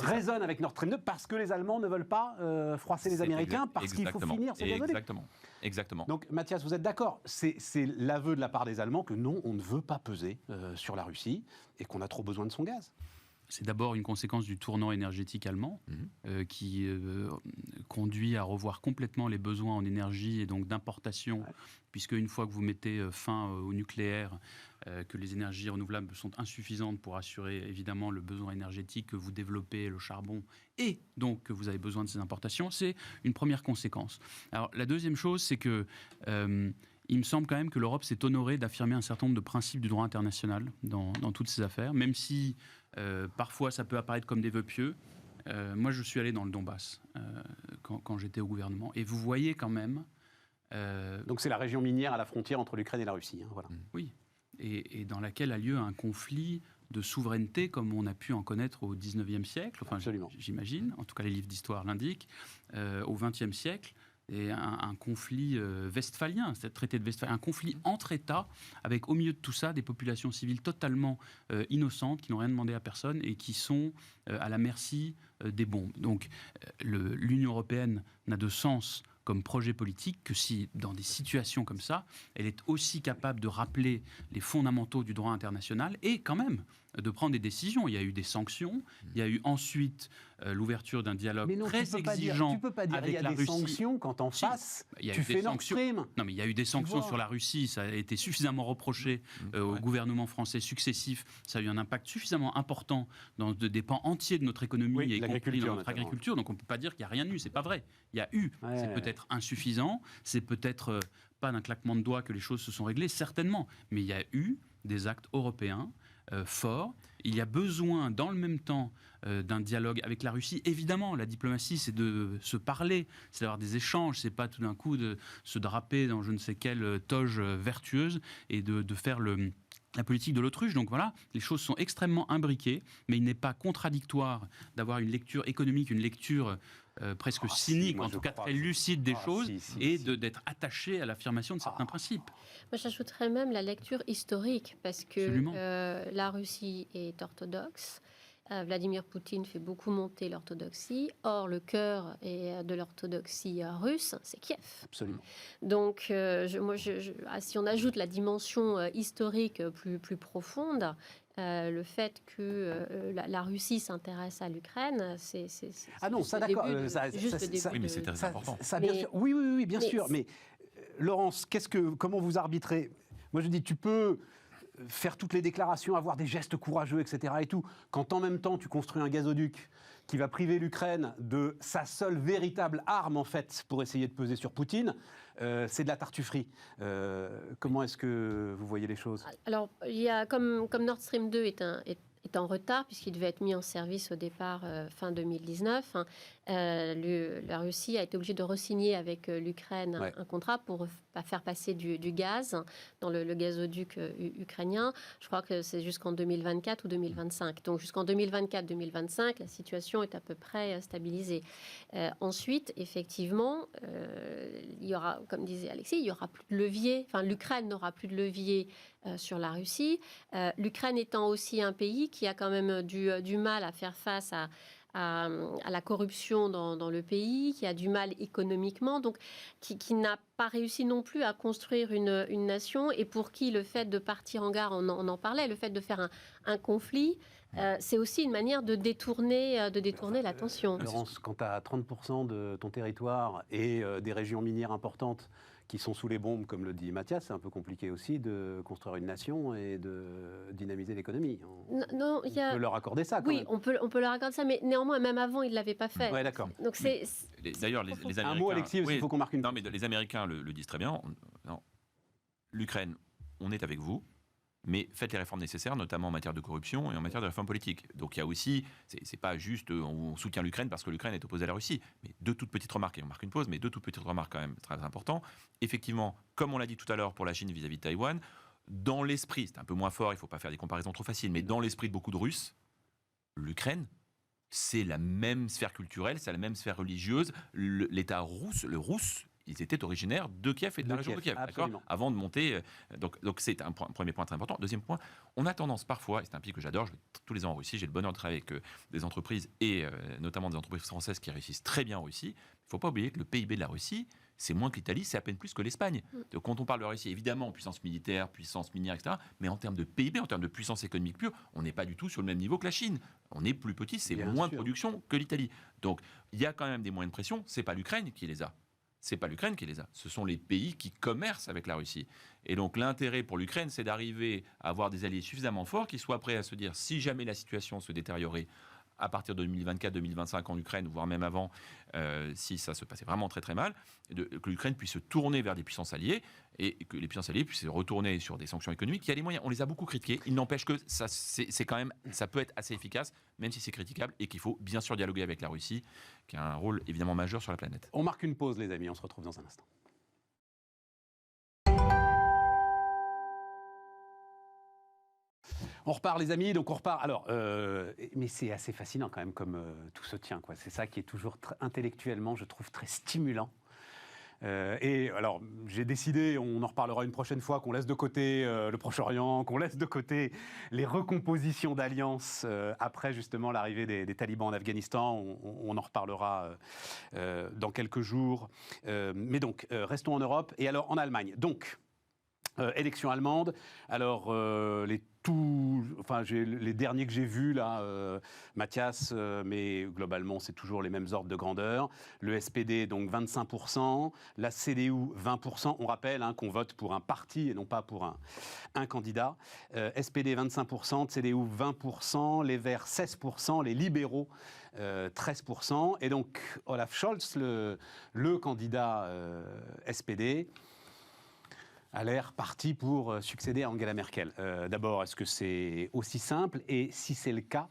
résonne avec Nord Stream 2 parce que les Allemands ne veulent pas froisser les Américains parce qu'il faut finir ce gazoduc. Exactement. Donc Mathias, vous êtes d'accord, c'est l'aveu de la part des Allemands que non, on ne veut pas peser sur la Russie et qu'on a trop besoin de son gaz. C'est d'abord une conséquence du tournant énergétique allemand qui conduit à revoir complètement les besoins en énergie et donc d'importation, puisque une fois que vous mettez fin au nucléaire, que les énergies renouvelables sont insuffisantes pour assurer évidemment le besoin énergétique que vous développez, le charbon, et donc que vous avez besoin de ces importations, c'est une première conséquence. Alors la deuxième chose, c'est que il me semble quand même que l'Europe s'est honorée d'affirmer un certain nombre de principes du droit international dans toutes ces affaires, même si parfois ça peut apparaître comme des vœux pieux. Moi, je suis allé dans le Donbass quand j'étais au gouvernement, et vous voyez quand même... Donc c'est la région minière à la frontière entre l'Ukraine et la Russie. Voilà. Oui, et dans laquelle a lieu un conflit de souveraineté comme on a pu en connaître au XIXe siècle, enfin, j'imagine, en tout cas les livres d'histoire l'indiquent, au XXe siècle, et un conflit westphalien, c'est le traité de Westphalie, un conflit entre États, avec au milieu de tout ça des populations civiles totalement innocentes, qui n'ont rien demandé à personne et qui sont à la merci des bombes. Donc l'Union européenne n'a de sens comme projet politique que si, dans des situations comme ça, elle est aussi capable de rappeler les fondamentaux du droit international et quand même de prendre des décisions. Il y a eu des sanctions, il y a eu ensuite l'ouverture d'un dialogue très exigeant. Tu ne peux pas dire qu'il y a des sanctions quand en face, tu fais Nord Stream. Non, mais il y a eu des sanctions sur la Russie, ça a été suffisamment reproché au gouvernement français successif, ça a eu un impact suffisamment important dans des pans entiers de notre économie, y compris dans notre agriculture, donc on ne peut pas dire qu'il n'y a rien eu, c'est pas vrai. Il y a eu, c'est peut-être insuffisant, c'est peut-être pas d'un claquement de doigts que les choses se sont réglées, certainement, mais il y a eu des actes européens forts. Il y a besoin, dans le même temps, d'un dialogue avec la Russie. Évidemment, la diplomatie, c'est de se parler, c'est d'avoir des échanges, c'est pas tout d'un coup de se draper dans je ne sais quelle toge vertueuse et de faire la politique de l'autruche. Donc voilà, les choses sont extrêmement imbriquées, mais il n'est pas contradictoire d'avoir une lecture économique, une lecture presque cynique, en tout cas très lucide des choses, et d'être attaché à l'affirmation de certains principes. Moi, j'ajouterais même la lecture historique, parce que la Russie est orthodoxe. Vladimir Poutine fait beaucoup monter l'orthodoxie. Or, le cœur de l'orthodoxie russe, c'est Kiev. Absolument. Donc, si on ajoute la dimension historique plus profonde, le fait que la Russie s'intéresse à l'Ukraine, c'est ah non, ça d'accord. Oui, mais c'est très important. Oui, bien sûr. Mais Laurence, comment vous arbitrez? Moi, je dis, tu peux faire toutes les déclarations, avoir des gestes courageux, etc. et tout, quand en même temps tu construis un gazoduc qui va priver l'Ukraine de sa seule véritable arme, en fait, pour essayer de peser sur Poutine, c'est de la tartufferie. Comment est-ce que vous voyez les choses? Alors, il y a, comme Nord Stream 2 est est en retard puisqu'il devait être mis en service au départ fin 2019. La Russie a été obligée de re-signer avec l'Ukraine un contrat pour faire passer du gaz dans le gazoduc ukrainien. Je crois que c'est jusqu'en 2024 ou 2025. Donc jusqu'en 2024-2025, la situation est à peu près stabilisée. Ensuite, effectivement, il y aura, comme disait Alexis, il y aura plus de levier. Enfin, l'Ukraine n'aura plus de levier sur la Russie. L'Ukraine étant aussi un pays qui a quand même du mal à faire face à la corruption dans le pays, qui a du mal économiquement, donc qui n'a pas réussi non plus à construire une nation, et pour qui le fait de partir en guerre, on en parlait, le fait de faire un conflit, c'est aussi une manière de détourner l'attention. Laurence, quand tu as 30% de ton territoire et des régions minières importantes qui sont sous les bombes, comme le dit Mathias, c'est un peu compliqué aussi de construire une nation et de dynamiser l'économie. On peut leur accorder ça, quand même. On peut leur accorder ça, mais néanmoins, même avant, ils ne l'avaient pas fait. Oui, d'accord. Donc d'ailleurs, les Américains... Un mot, Alexis, parce qu'il faut qu'on marque une... Non, mais les Américains le disent très bien. L'Ukraine, on est avec vous, mais faites les réformes nécessaires, notamment en matière de corruption et en matière de réforme politique. Donc il y a aussi, c'est pas juste on soutient l'Ukraine parce que l'Ukraine est opposée à la Russie, mais deux toutes petites remarques, et on marque une pause, mais deux toutes petites remarques quand même très importantes. Effectivement, comme on l'a dit tout à l'heure pour la Chine vis-à-vis de Taïwan, dans l'esprit, c'est un peu moins fort, il ne faut pas faire des comparaisons trop faciles, mais dans l'esprit de beaucoup de Russes, l'Ukraine, c'est la même sphère culturelle, c'est la même sphère religieuse. L'État russe, ils étaient originaires de Kiev et de la région de Kiev, d'accord, avant de monter. Donc c'est un premier point très important. Deuxième point, on a tendance parfois, et c'est un pays que j'adore, je vais tous les ans en Russie, j'ai le bonheur de travailler avec des entreprises, et notamment des entreprises françaises qui réussissent très bien en Russie. Il ne faut pas oublier que le PIB de la Russie, c'est moins que l'Italie, c'est à peine plus que l'Espagne. Donc quand on parle de la Russie, évidemment, puissance militaire, puissance minière, etc., mais en termes de PIB, en termes de puissance économique pure, on n'est pas du tout sur le même niveau que la Chine. On est plus petit, c'est moins de production que l'Italie. Donc il y a quand même des moyens de pression, ce n'est pas l'Ukraine qui les a. Ce n'est pas l'Ukraine qui les a, ce sont les pays qui commercent avec la Russie. Et donc l'intérêt pour l'Ukraine, c'est d'arriver à avoir des alliés suffisamment forts qui soient prêts à se dire, si jamais la situation se détériorait à partir de 2024-2025 en Ukraine, voire même avant, si ça se passait vraiment très très mal, que l'Ukraine puisse se tourner vers des puissances alliées et que les puissances alliées puissent se retourner sur des sanctions économiques. Il y a les moyens, on les a beaucoup critiqués. Il n'empêche que ça peut être assez efficace, même si c'est critiquable, et qu'il faut bien sûr dialoguer avec la Russie, qui a un rôle évidemment majeur sur la planète. On marque une pause, les amis, on se retrouve dans un instant. On repart, les amis, donc on repart. Alors, mais c'est assez fascinant quand même comme tout se tient, quoi. C'est ça qui est toujours intellectuellement, je trouve, très stimulant. Et alors, j'ai décidé, on en reparlera une prochaine fois, qu'on laisse de côté le Proche-Orient, qu'on laisse de côté les recompositions d'alliances après justement l'arrivée des talibans en Afghanistan. On en reparlera dans quelques jours. Mais donc, restons en Europe. Et alors, en Allemagne. Donc, élection allemande. Alors, les derniers que j'ai vus, là, Mathias, mais globalement, c'est toujours les mêmes ordres de grandeur. Le SPD, donc 25%. La CDU, 20%. On rappelle qu'on vote pour un parti et non pas pour un candidat. SPD, 25%. CDU, 20%. Les Verts, 16%. Les libéraux, 13%. Et donc, Olaf Scholz, le candidat SPD, a l'air parti pour succéder à Angela Merkel. D'abord, est-ce que c'est aussi simple? Et si c'est le cas,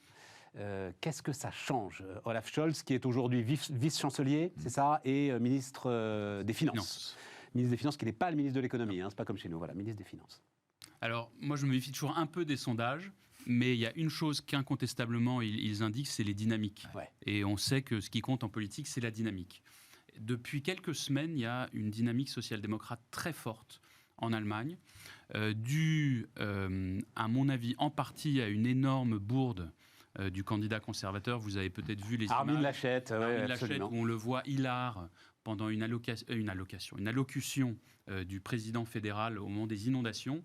qu'est-ce que ça change? Olaf Scholz, qui est aujourd'hui vice-chancelier, c'est ça, et ministre des Finances. Ministre des Finances, qui n'est pas le ministre de l'économie, c'est pas comme chez nous, voilà, ministre des Finances. Alors, moi, je me méfie toujours un peu des sondages, mais il y a une chose qu'incontestablement ils indiquent, c'est les dynamiques. Ouais. Et on sait que ce qui compte en politique, c'est la dynamique. Depuis quelques semaines, il y a une dynamique social-démocrate très forte en Allemagne, dû, à mon avis, en partie à une énorme bourde du candidat conservateur. Vous avez peut-être vu les images. Armin Laschet, où on le voit hilar pendant une allocution du président fédéral au moment des inondations,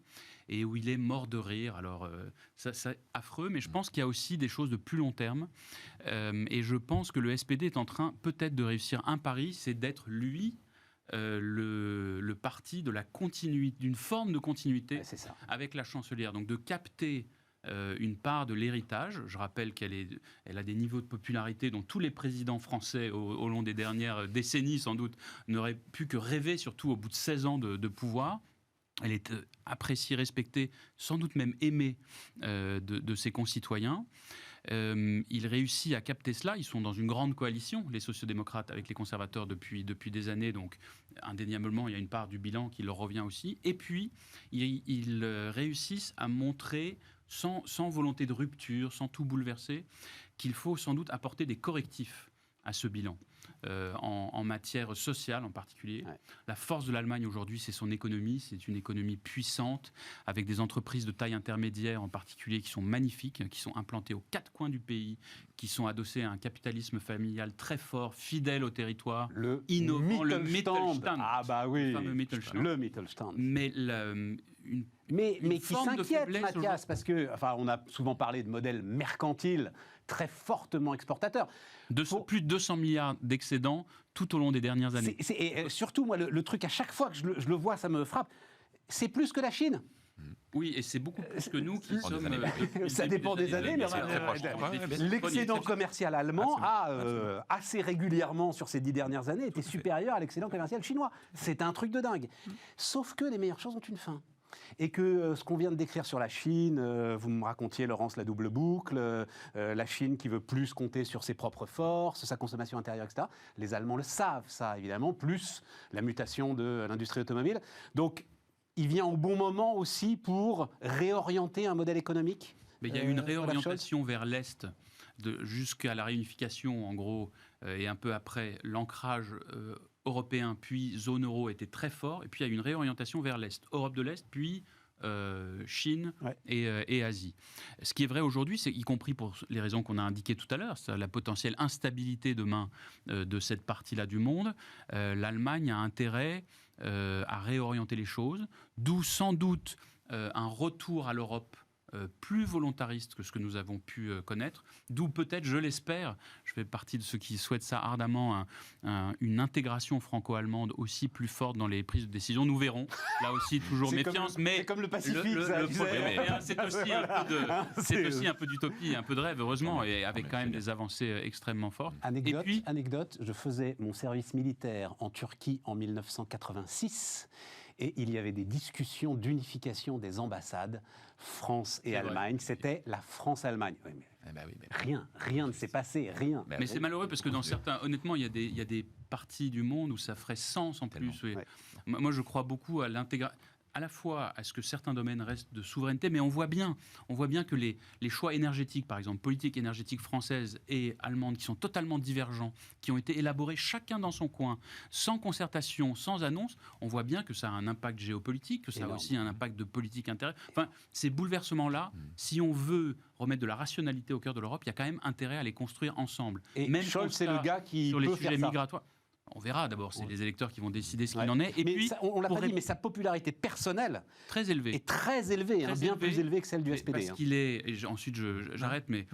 et où il est mort de rire. Alors, ça c'est affreux, mais je pense qu'il y a aussi des choses de plus long terme. Et je pense que le SPD est en train peut-être de réussir un pari, c'est d'être, lui, le parti de la continuité, d'une forme de continuité avec la chancelière. Donc de capter une part de l'héritage. Je rappelle qu'elle a des niveaux de popularité dont tous les présidents français au long des dernières décennies sans doute n'auraient pu que rêver, surtout au bout de 16 ans de pouvoir. Elle est appréciée, respectée, sans doute même aimée de ses concitoyens. Il réussit à capter cela. Ils sont dans une grande coalition, les sociodémocrates, avec les conservateurs depuis des années. Donc, indéniablement, il y a une part du bilan qui leur revient aussi. Et puis, ils réussissent à montrer, sans volonté de rupture, sans tout bouleverser, qu'il faut sans doute apporter des correctifs à ce bilan. En matière sociale en particulier. Ouais. La force de l'Allemagne aujourd'hui, c'est son économie. C'est une économie puissante, avec des entreprises de taille intermédiaire en particulier qui sont magnifiques, qui sont implantées aux 4 coins du pays, qui sont adossées à un capitalisme familial très fort, fidèle au territoire, innovant, le Mittelstand. Ah bah oui, le fameux Mittelstand. Le Mittelstand. Mais qui s'inquiète, Mathias, parce que, on a souvent parlé de modèle mercantile très fortement exportateur. Plus de 200 milliards d'excédents tout au long des dernières années. Et surtout, moi, le truc, à chaque fois que je le vois, ça me frappe, c'est plus que la Chine. Oui, et c'est beaucoup plus que nous qui sommes... ça dépend des années, mais l'excédent commercial allemand a assez régulièrement, sur ces 10 dernières années, été supérieur à l'excédent commercial chinois. C'est un truc de dingue. Sauf que les meilleures choses ont une fin. Et que ce qu'on vient de décrire sur la Chine, vous me racontiez, Laurence, la double boucle, la Chine qui veut plus compter sur ses propres forces, sa consommation intérieure, etc. Les Allemands le savent, ça, évidemment, plus la mutation de l'industrie automobile. Donc, il vient au bon moment aussi pour réorienter un modèle économique. Mais il y a une réorientation vers l'Est, jusqu'à la réunification, en gros, et un peu après, l'ancrage européen, puis zone euro était très fort, et puis il y a une réorientation vers l'Est, Europe de l'Est, puis Chine et Asie. Ce qui est vrai aujourd'hui, c'est y compris pour les raisons qu'on a indiquées tout à l'heure, c'est la potentielle instabilité demain de cette partie-là du monde. L'Allemagne a intérêt à réorienter les choses, d'où sans doute un retour à l'Europe plus volontariste que ce que nous avons pu connaître, d'où peut-être, je l'espère, je fais partie de ceux qui souhaitent ça ardemment, une intégration franco-allemande aussi plus forte dans les prises de décision. Nous verrons, là aussi toujours méfiance, mais c'est comme le Pacifique, c'est aussi un peu d'utopie, un peu de rêve, heureusement, et avec quand même des avancées extrêmement fortes. Anecdote, je faisais mon service militaire en Turquie en 1986, et il y avait des discussions d'unification des ambassades France et Allemagne. C'était la France-Allemagne. Oui, mais rien ne s'est passé, rien. Mais c'est malheureux parce que dans certains, honnêtement, il y a des parties du monde où ça ferait sens en plus. Oui. Moi, je crois beaucoup à l'intégration, à la fois à ce que certains domaines restent de souveraineté, mais on voit bien que les choix énergétiques, par exemple, politique énergétique française et allemande, qui sont totalement divergents, qui ont été élaborés chacun dans son coin, sans concertation, sans annonce, on voit bien que ça a un impact géopolitique, que ça a aussi un impact de politique intérieure. Enfin, ces bouleversements-là, si on veut remettre de la rationalité au cœur de l'Europe, il y a quand même intérêt à les construire ensemble. Et même Scholz, c'est le gars qui sur les peut sujets faire migratoires. On verra d'abord, c'est les électeurs qui vont décider ce qu'il en est. Et puis, on l'a pas dit, mais sa popularité personnelle très élevée. Est très élevée, bien plus élevée que celle du SPD. Parce qu'il est, ensuite j'arrête, mais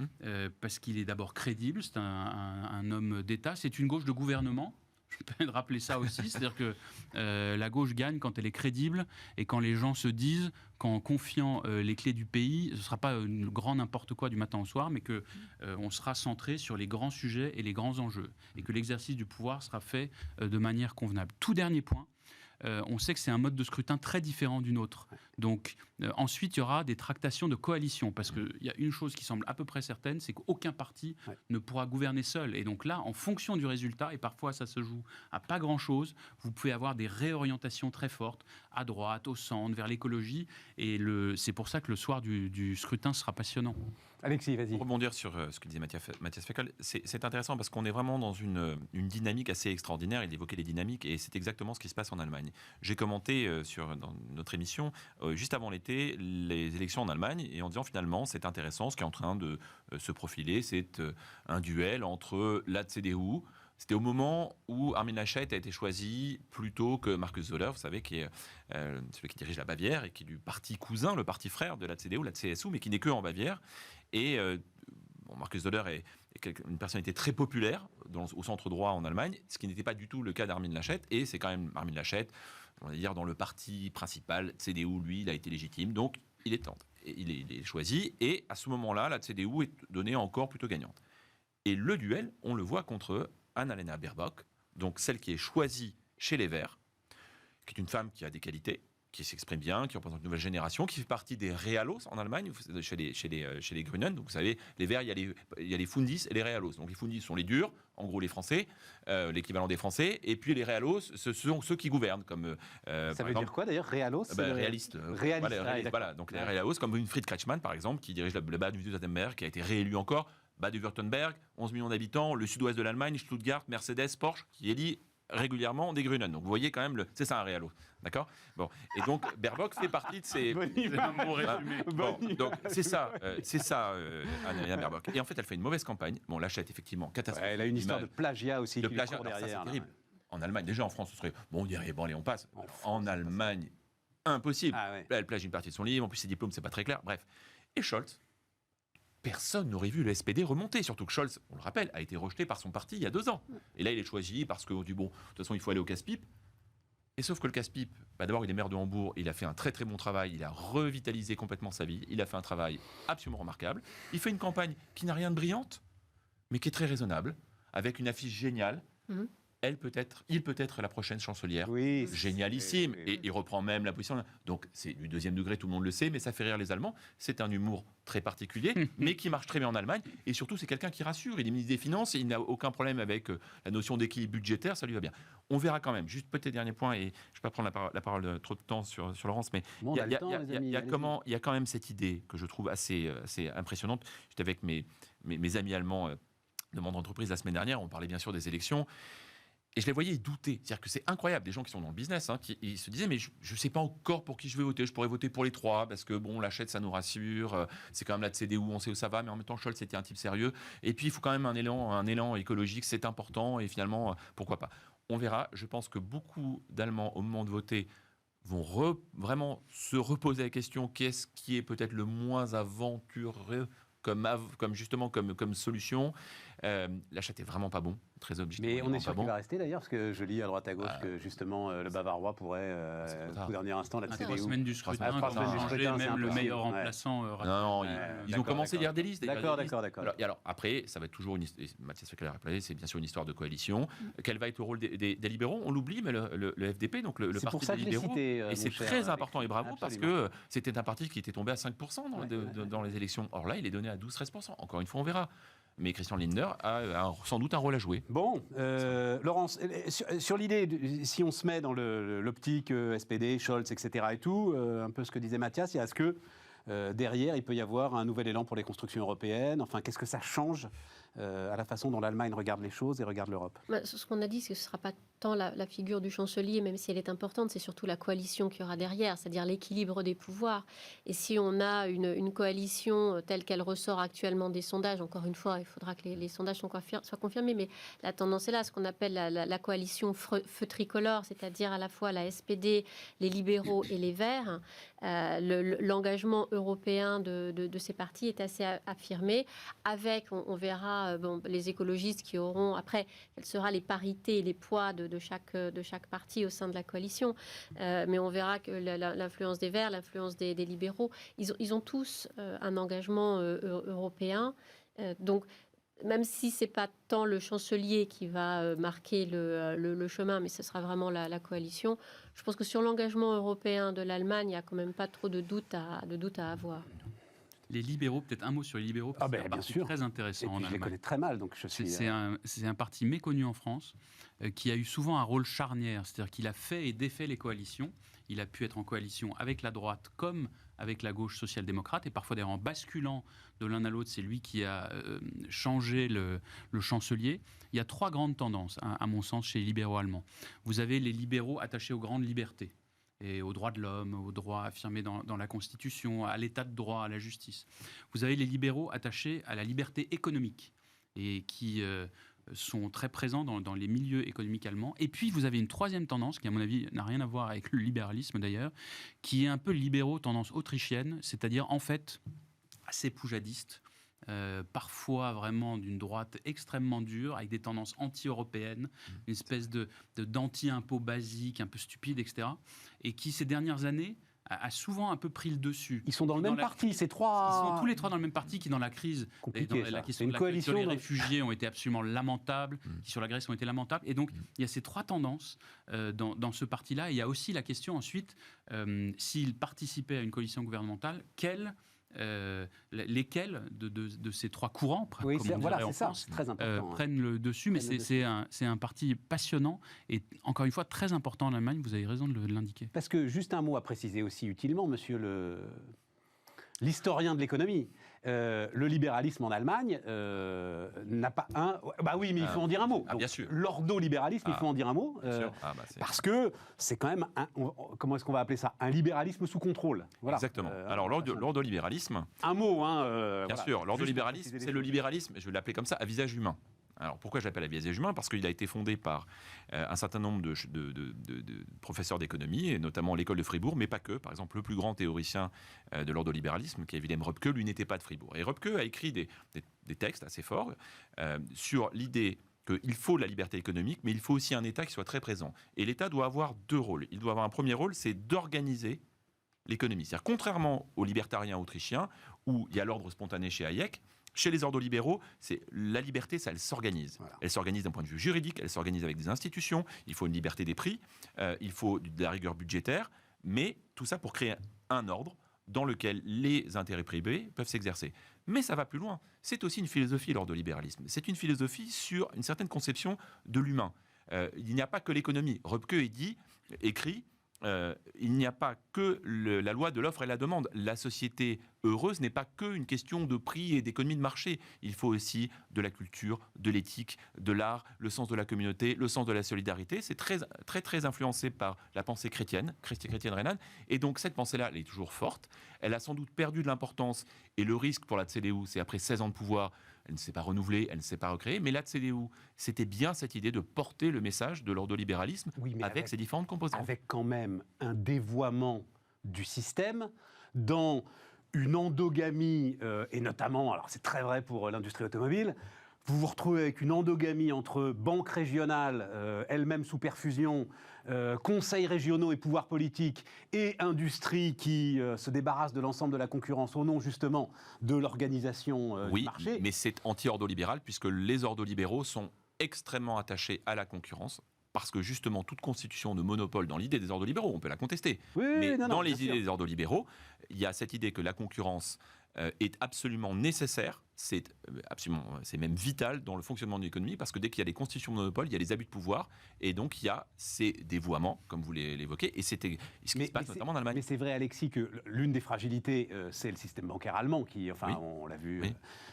parce qu'il est d'abord crédible, c'est un homme d'État, c'est une gauche de gouvernement. Je peux de rappeler ça aussi, c'est-à-dire que la gauche gagne quand elle est crédible et quand les gens se disent qu'en confiant les clés du pays, ce ne sera pas une grand n'importe quoi du matin au soir, mais qu'on sera centré sur les grands sujets et les grands enjeux, et que l'exercice du pouvoir sera fait de manière convenable. Tout dernier point, on sait que c'est un mode de scrutin très différent du nôtre. Donc ensuite, il y aura des tractations de coalition, parce qu'il y a une chose qui semble à peu près certaine, c'est qu'aucun parti ne pourra gouverner seul. Et donc là, en fonction du résultat, et parfois ça se joue à pas grand-chose, vous pouvez avoir des réorientations très fortes, à droite, au centre, vers l'écologie. Et c'est pour ça que le soir du scrutin sera passionnant. Alexis, vas-y. Pour rebondir sur ce que disait Mathias Feckl, c'est intéressant parce qu'on est vraiment dans une dynamique assez extraordinaire. Il évoquait les dynamiques et c'est exactement ce qui se passe en Allemagne. J'ai commenté dans notre émission, juste avant l'été, les élections en Allemagne et en disant finalement c'est intéressant, ce qui est en train de se profiler, c'est un duel entre la CDU. C'était au moment où Armin Laschet a été choisi plutôt que Markus Söder, vous savez, qui est celui qui dirige la Bavière et qui est du parti cousin, le parti frère de la CDU, la CSU, mais qui n'est que en Bavière. Et Markus Söder est une personnalité très populaire au centre droit en Allemagne, ce qui n'était pas du tout le cas d'Armin Laschet. Et c'est quand même Armin Laschet, on va dire, dans le parti principal, CDU, lui, il a été légitime. Donc, il est choisi. Et à ce moment-là, la CDU est donnée encore plutôt gagnante. Et le duel, on le voit contre Annalena Baerbock, donc celle qui est choisie chez les Verts, qui est une femme qui a des qualités, qui s'exprime bien, qui représente une nouvelle génération, qui fait partie des Realos en Allemagne, chez les Grünen. Donc vous savez, les Verts, il y a les Fundis et les Realos. Donc les Fundis sont les durs, en gros les Français, l'équivalent des Français, et puis les Realos, ce sont ceux qui gouvernent. Comme, ça veut dire quoi d'ailleurs, Realos? Réaliste. Voilà, donc les Realos, comme Winfried Kretschmann par exemple, qui dirige le Baden-Württemberg, qui a été réélu encore, Baden-Württemberg, 11 millions d'habitants, le sud-ouest de l'Allemagne, Stuttgart, Mercedes, Porsche, qui élit régulièrement des Grünen. Donc vous voyez quand même, c'est ça un Realos. D'accord. Bon, et donc Baerbock fait partie de ces. Donc c'est ça, Annalena Baerbock. Et en fait, elle fait une mauvaise campagne. Bon, l'achat est effectivement catastrophique. Elle a une histoire de plagiat aussi. De plagiat, derrière. C'est terrible. En Allemagne, déjà en France, ce serait bon, on dirait bon, allez, on passe. En Allemagne, impossible. Là, elle plagie une partie de son livre. En plus, ses diplômes, c'est pas très clair. Bref. Et Scholz. Personne n'aurait vu le SPD remonter, surtout que Scholz, on le rappelle, a été rejeté par son parti il y a 2 ans. Et là, il est choisi parce que, bon, de toute façon, il faut aller au casse-pipe. Et sauf que le casse-pipe, d'abord, il est maire de Hambourg, il a fait un très très bon travail, il a revitalisé complètement sa vie, il a fait un travail absolument remarquable. Il fait une campagne qui n'a rien de brillante, mais qui est très raisonnable, avec une affiche géniale. Il peut être la prochaine chancelière. Oui, génialissime. Et il reprend même la position. Donc, c'est du 2e degré, tout le monde le sait, mais ça fait rire les Allemands. C'est un humour très particulier, mais qui marche très bien en Allemagne. Et surtout, c'est quelqu'un qui rassure. Il est ministre des Finances, il n'a aucun problème avec la notion d'équilibre budgétaire, ça lui va bien. On verra quand même. Juste peut-être dernier point, et je ne vais pas prendre la parole trop de temps sur Laurence, mais il y a quand même cette idée que je trouve assez impressionnante. J'étais avec mes amis allemands de mon entreprise la semaine dernière, on parlait bien sûr des élections. Et je les voyais douter. C'est-à-dire que c'est incroyable, des gens qui sont dans le business, ils se disaient, mais je ne sais pas encore pour qui je vais voter. Je pourrais voter pour les 3, parce que bon, l'achète, ça nous rassure. C'est quand même la CDU, on sait où ça va, mais en même temps, Scholz, c'était un type sérieux. Et puis, il faut quand même un élan écologique, c'est important. Et finalement, pourquoi pas. On verra. Je pense que beaucoup d'Allemands, au moment de voter, vont vraiment se reposer la question, qu'est-ce qui est peut-être le moins aventureux comme solution. L'achat est vraiment pas bon, très objectivement. Mais on est sûr qu'il va rester d'ailleurs, parce que je lis à droite à gauche que justement le Bavarois pourrait, au dernier instant, la CDU. 3 semaines du scrutin, même le meilleur remplaçant. Non, ils ont commencé à lire des listes. D'accord. Alors après, ça va être toujours, Mathias Feckler a rappelé, c'est bien sûr une histoire de coalition. Quel va être le rôle des libéraux? On l'oublie, mais le FDP, donc le parti des libéraux, et c'est très important et bravo, parce que c'était un parti qui était tombé à 5% dans les élections. Or là, il est donné à 12-13%. Encore une fois, on verra. Mais Christian Lindner a sans doute un rôle à jouer. Bon, Laurence, sur l'idée, si on se met dans l'optique SPD, Scholz, etc. et tout, un peu ce que disait Mathias, est-ce que derrière, il peut y avoir un nouvel élan pour les constructions européennes? Enfin, qu'est-ce que ça change à la façon dont l'Allemagne regarde les choses et regarde l'Europe? Ce qu'on a dit, c'est que ce ne sera pas tant la figure du chancelier, même si elle est importante, c'est surtout la coalition qu'il y aura derrière, c'est-à-dire l'équilibre des pouvoirs. Et si on a une coalition telle qu'elle ressort actuellement des sondages, encore une fois, il faudra que les sondages soient confirmés, mais la tendance est là, ce qu'on appelle la coalition feu tricolore, c'est-à-dire à la fois la SPD, les libéraux et les Verts. L'engagement européen de ces partis est assez affirmé, avec, on verra, les écologistes qui auront, après, quelles seront les parités et les poids de chaque parti au sein de la coalition. Mais on verra que l'influence des Verts, l'influence des libéraux, ils ont tous un engagement européen. Donc, même si ce n'est pas tant le chancelier qui va marquer le chemin, mais ce sera vraiment la coalition, je pense que sur l'engagement européen de l'Allemagne, il n'y a quand même pas trop de doute à avoir. Les libéraux, peut-être un mot sur les libéraux, parce que c'est un parti très intéressant en Allemagne. Je les connais très mal, donc je suis... C'est un parti méconnu en France, qui a eu souvent un rôle charnière, c'est-à-dire qu'il a fait et défait les coalitions. Il a pu être en coalition avec la droite comme avec la gauche social-démocrate, et parfois d'ailleurs en basculant de l'un à l'autre, c'est lui qui a changé le chancelier. Il y a 3 grandes tendances, à mon sens, chez les libéraux allemands. Vous avez les libéraux attachés aux grandes libertés, et aux droits de l'homme, aux droits affirmés dans la Constitution, à l'état de droit, à la justice. Vous avez les libéraux attachés à la liberté économique, et qui sont très présents dans les milieux économiques allemands. Et puis, vous avez une 3e tendance, qui, à mon avis, n'a rien à voir avec le libéralisme, d'ailleurs, qui est un peu libéraux, tendance autrichienne, c'est-à-dire, en fait, assez poujadiste, parfois vraiment d'une droite extrêmement dure, avec des tendances anti-européennes, une espèce d'anti-impôt basique, un peu stupide, etc., et qui, ces dernières années, a souvent un peu pris le dessus. Ils sont dans le même parti, ces trois... Ils sont tous les trois dans le même parti qui, dans la crise, compliqué, la question de la sur les réfugiés ont été absolument lamentables, qui sur la Grèce ont été lamentables. Et donc, il y a ces trois tendances dans ce parti-là. Et il y a aussi la question ensuite, s'ils participaient à une coalition gouvernementale, lesquels de ces trois courants, comme on dirait en France, très important, prennent le dessus. Mais c'est un parti passionnant et encore une fois très important en Allemagne, vous avez raison de l'indiquer. Parce que, juste un mot à préciser aussi utilement, monsieur l'historien de l'économie, le libéralisme en Allemagne n'a pas un... Bah oui, mais il faut en dire un mot. Bien sûr. L'ordolibéralisme, il faut en dire un mot. Parce que c'est quand même, comment est-ce qu'on va appeler ça ? Un libéralisme sous contrôle. Voilà. Exactement. Alors, l'ordolibéralisme... Un mot, bien sûr. L'ordolibéralisme, c'est le libéralisme, je vais l'appeler comme ça, à visage humain. Alors pourquoi je l'appelle à visage humain ? Parce qu'il a été fondé par un certain nombre de professeurs d'économie, et notamment l'école de Fribourg, mais pas que. Par exemple, le plus grand théoricien de l'ordolibéralisme, qui est Wilhelm Röpke, lui n'était pas de Fribourg. Et Röpke a écrit des textes assez forts sur l'idée qu'il faut la liberté économique, mais il faut aussi un État qui soit très présent. Et l'État doit avoir deux rôles. Il doit avoir un premier rôle, c'est d'organiser l'économie. C'est-à-dire, contrairement aux libertariens autrichiens, où il y a l'ordre spontané chez Hayek, chez les ordolibéraux, la liberté, ça, elle s'organise. Voilà. Elle s'organise d'un point de vue juridique, elle s'organise avec des institutions, il faut une liberté des prix, il faut de la rigueur budgétaire, mais tout ça pour créer un ordre dans lequel les intérêts privés peuvent s'exercer. Mais ça va plus loin. C'est aussi une philosophie, l'ordolibéralisme. C'est une philosophie sur une certaine conception de l'humain. Il n'y a pas que l'économie. Röpke écrit il n'y a pas que la loi de l'offre et la demande. La société heureuse n'est pas qu'une question de prix et d'économie de marché. Il faut aussi de la culture, de l'éthique, de l'art, le sens de la communauté, le sens de la solidarité. C'est très, très, très influencé par la pensée chrétienne rhénane. Et donc cette pensée-là, elle est toujours forte. Elle a sans doute perdu de l'importance. Et le risque pour la CDU, c'est après 16 ans de pouvoir, elle ne s'est pas renouvelée, elle ne s'est pas recréée. Mais la CDU, c'était bien cette idée de porter le message de l'ordolibéralisme avec ses différentes composantes. Avec quand même un dévoiement du système dans une endogamie, et notamment, alors c'est très vrai pour l'industrie automobile, vous vous retrouvez avec une endogamie entre banques régionales, elles-mêmes sous perfusion, conseils régionaux et pouvoirs politiques, et industrie qui se débarrasse de l'ensemble de la concurrence au nom justement de l'organisation du marché. Oui, mais c'est anti-ordolibéral puisque les ordolibéraux sont extrêmement attachés à la concurrence. Parce que justement, toute constitution de monopole dans l'idée des ordolibéraux, on peut la contester. Mais dans les idées des ordolibéraux, il y a cette idée que la concurrence est absolument nécessaire, c'est même vital dans le fonctionnement de l'économie, parce que dès qu'il y a des constitutions de monopole, il y a des abus de pouvoir, et donc il y a ces dévoiements, comme vous l'évoquez, et c'était ce qui se passe notamment en Allemagne. Mais c'est vrai, Alexis, que l'une des fragilités, c'est le système bancaire allemand, qui, on l'a vu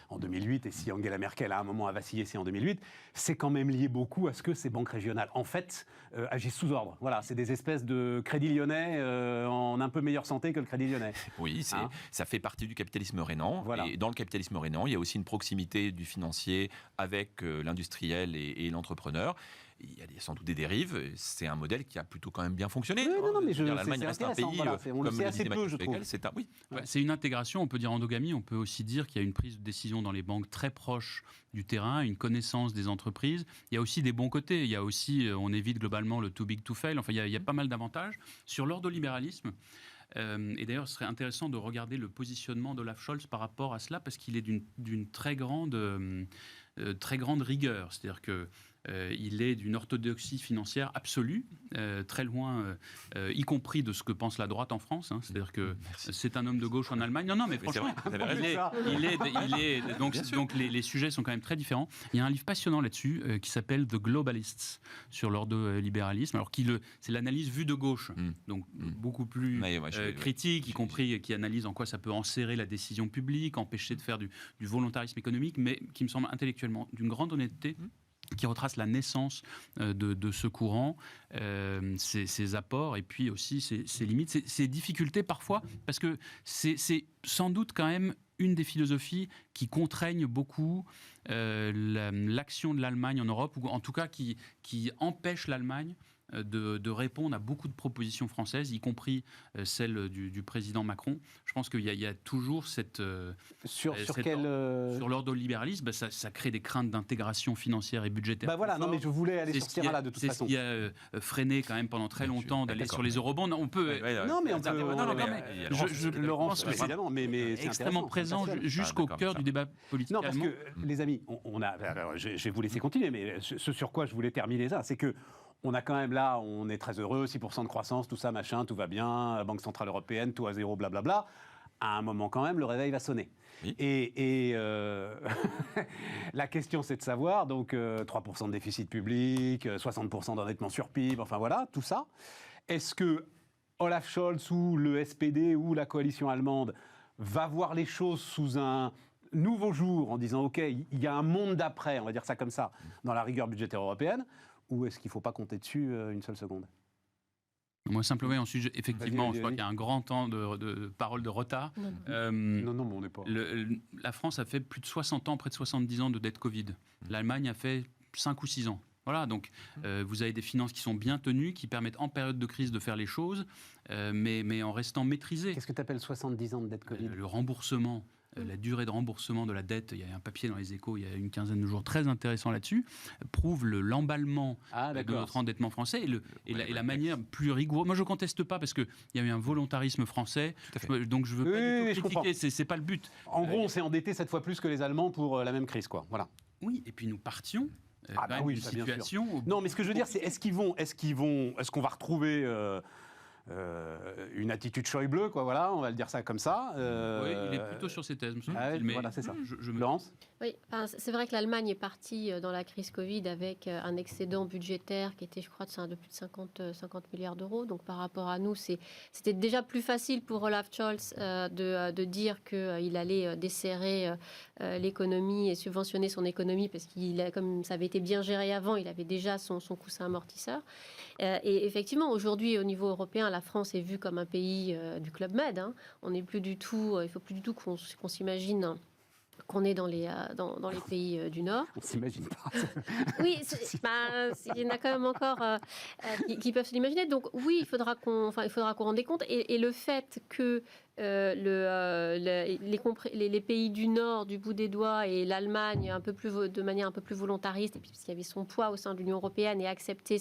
en 2008, et si Angela Merkel à un moment a vacillé, c'est en 2008, c'est quand même lié beaucoup à ce que ces banques régionales, en fait, agissent sous ordre. Voilà, c'est des espèces de Crédit Lyonnais en un peu meilleure santé que le Crédit Lyonnais. Oui, ça fait partie du capitalisme rhénan, et dans le capitalisme rhénan, il y a aussi une proximité du financier avec l'industriel et l'entrepreneur. Il y a sans doute des dérives. C'est un modèle qui a plutôt quand même bien fonctionné. L'Allemagne reste un pays, on le sait assez peu, je trouve. C'est une intégration, on peut dire endogamie, on peut aussi dire qu'il y a une prise de décision dans les banques très proche du terrain, une connaissance des entreprises. Il y a aussi des bons côtés. Il y a aussi, on évite globalement le too big to fail. Enfin, il y a pas mal d'avantages. Sur l'ordolibéralisme, et d'ailleurs, ce serait intéressant de regarder le positionnement d'Olaf Scholz par rapport à cela, parce qu'il est d'une très grande rigueur. C'est-à-dire que il est d'une orthodoxie financière absolue, très loin, y compris de ce que pense la droite en France. C'est-à-dire que c'est un homme de gauche en Allemagne. Non, mais franchement, donc les sujets sont quand même très différents. Il y a un livre passionnant là-dessus qui s'appelle The Globalists sur l'ordolibéralisme. Alors c'est l'analyse vue de gauche, donc beaucoup plus critique, y compris qui analyse en quoi ça peut enserrer la décision publique, empêcher de faire du volontarisme économique, mais qui me semble intellectuellement d'une grande honnêteté. Qui retrace la naissance de ce courant, ses apports et puis aussi ses limites, ses difficultés parfois, parce que c'est sans doute quand même une des philosophies qui contraignent beaucoup l'action de l'Allemagne en Europe, ou en tout cas qui empêche l'Allemagne de répondre à beaucoup de propositions françaises, y compris celle du président Macron. Je pense qu'il y a toujours cette... Sur l'ordolibéralisme, ça crée des craintes d'intégration financière et budgétaire. Bah voilà, non mais je voulais aller sur ce terrain-là de toute façon. C'est ce qui a freiné quand même pendant très longtemps d'aller sur les eurobonds. On peut... Non mais on peut... Laurence, évidemment, mais c'est extrêmement présent jusqu'au cœur du débat politique allemand. Non, parce que, les amis, je vais vous laisser continuer, mais ce sur quoi je voulais terminer ça, c'est que on a quand même là, on est très heureux, 6% de croissance, tout ça, machin, tout va bien, Banque Centrale Européenne, tout à zéro, blablabla. À un moment quand même, le réveil va sonner. Oui. Et la question, c'est de savoir, donc 3% de déficit public, 60% d'endettement sur PIB, enfin voilà, tout ça. Est-ce que Olaf Scholz ou le SPD ou la coalition allemande va voir les choses sous un nouveau jour en disant, OK, il y a un monde d'après, on va dire ça comme ça, dans la rigueur budgétaire européenne, ou est-ce qu'il ne faut pas compter dessus une seule seconde ? Moi, simplement, ensuite, effectivement, je crois qu'il y a un grand temps de parole de retard. Non, mais on n'est pas... La France a fait plus de 60 ans, près de 70 ans de dette Covid. L'Allemagne a fait 5 ou 6 ans. Voilà, donc vous avez des finances qui sont bien tenues, qui permettent en période de crise de faire les choses, mais en restant maîtrisées. Qu'est-ce que tu appelles 70 ans de dette Covid ? Le remboursement. La durée de remboursement de la dette, il y a un papier dans les Échos il y a une quinzaine de jours très intéressant là-dessus, prouve l'emballement de notre endettement français et la manière plus rigoureuse. Moi, je ne conteste pas parce qu'il y a eu un volontarisme français, donc je ne veux pas du tout critiquer, ce n'est pas le but. En gros, on s'est endetté 7 fois plus que les Allemands pour la même crise, quoi. Voilà. Oui, et puis nous partions... une situation... Non, mais ce que je veux dire, c'est est-ce qu'on va retrouver... une attitude Schäuble, quoi, voilà, on va le dire ça comme ça. Oui, il est plutôt sur ces thèses, monsieur. Voilà, c'est ça. Laurence ? Oui, c'est vrai que l'Allemagne est partie dans la crise Covid avec un excédent budgétaire qui était, je crois, de plus de 50 milliards d'euros. Donc, par rapport à nous, c'était déjà plus facile pour Olaf Scholz de dire qu'il allait desserrer l'économie et subventionner son économie parce comme ça avait été bien géré avant, il avait déjà son coussin amortisseur. Et effectivement, aujourd'hui, au niveau européen, la France est vue comme un pays du Club Med. Hein. On n'est plus du tout, il ne faut plus du tout qu'on s'imagine qu'on est dans les pays du Nord. On ne s'imagine pas. Oui, il y en a quand même encore qui peuvent se l'imaginer. Donc oui, il faudra qu'on rende compte. Et le fait que les pays du Nord, du bout des doigts, et l'Allemagne de manière un peu plus volontariste, et puis parce qu'il y avait son poids au sein de l'Union européenne, et accepté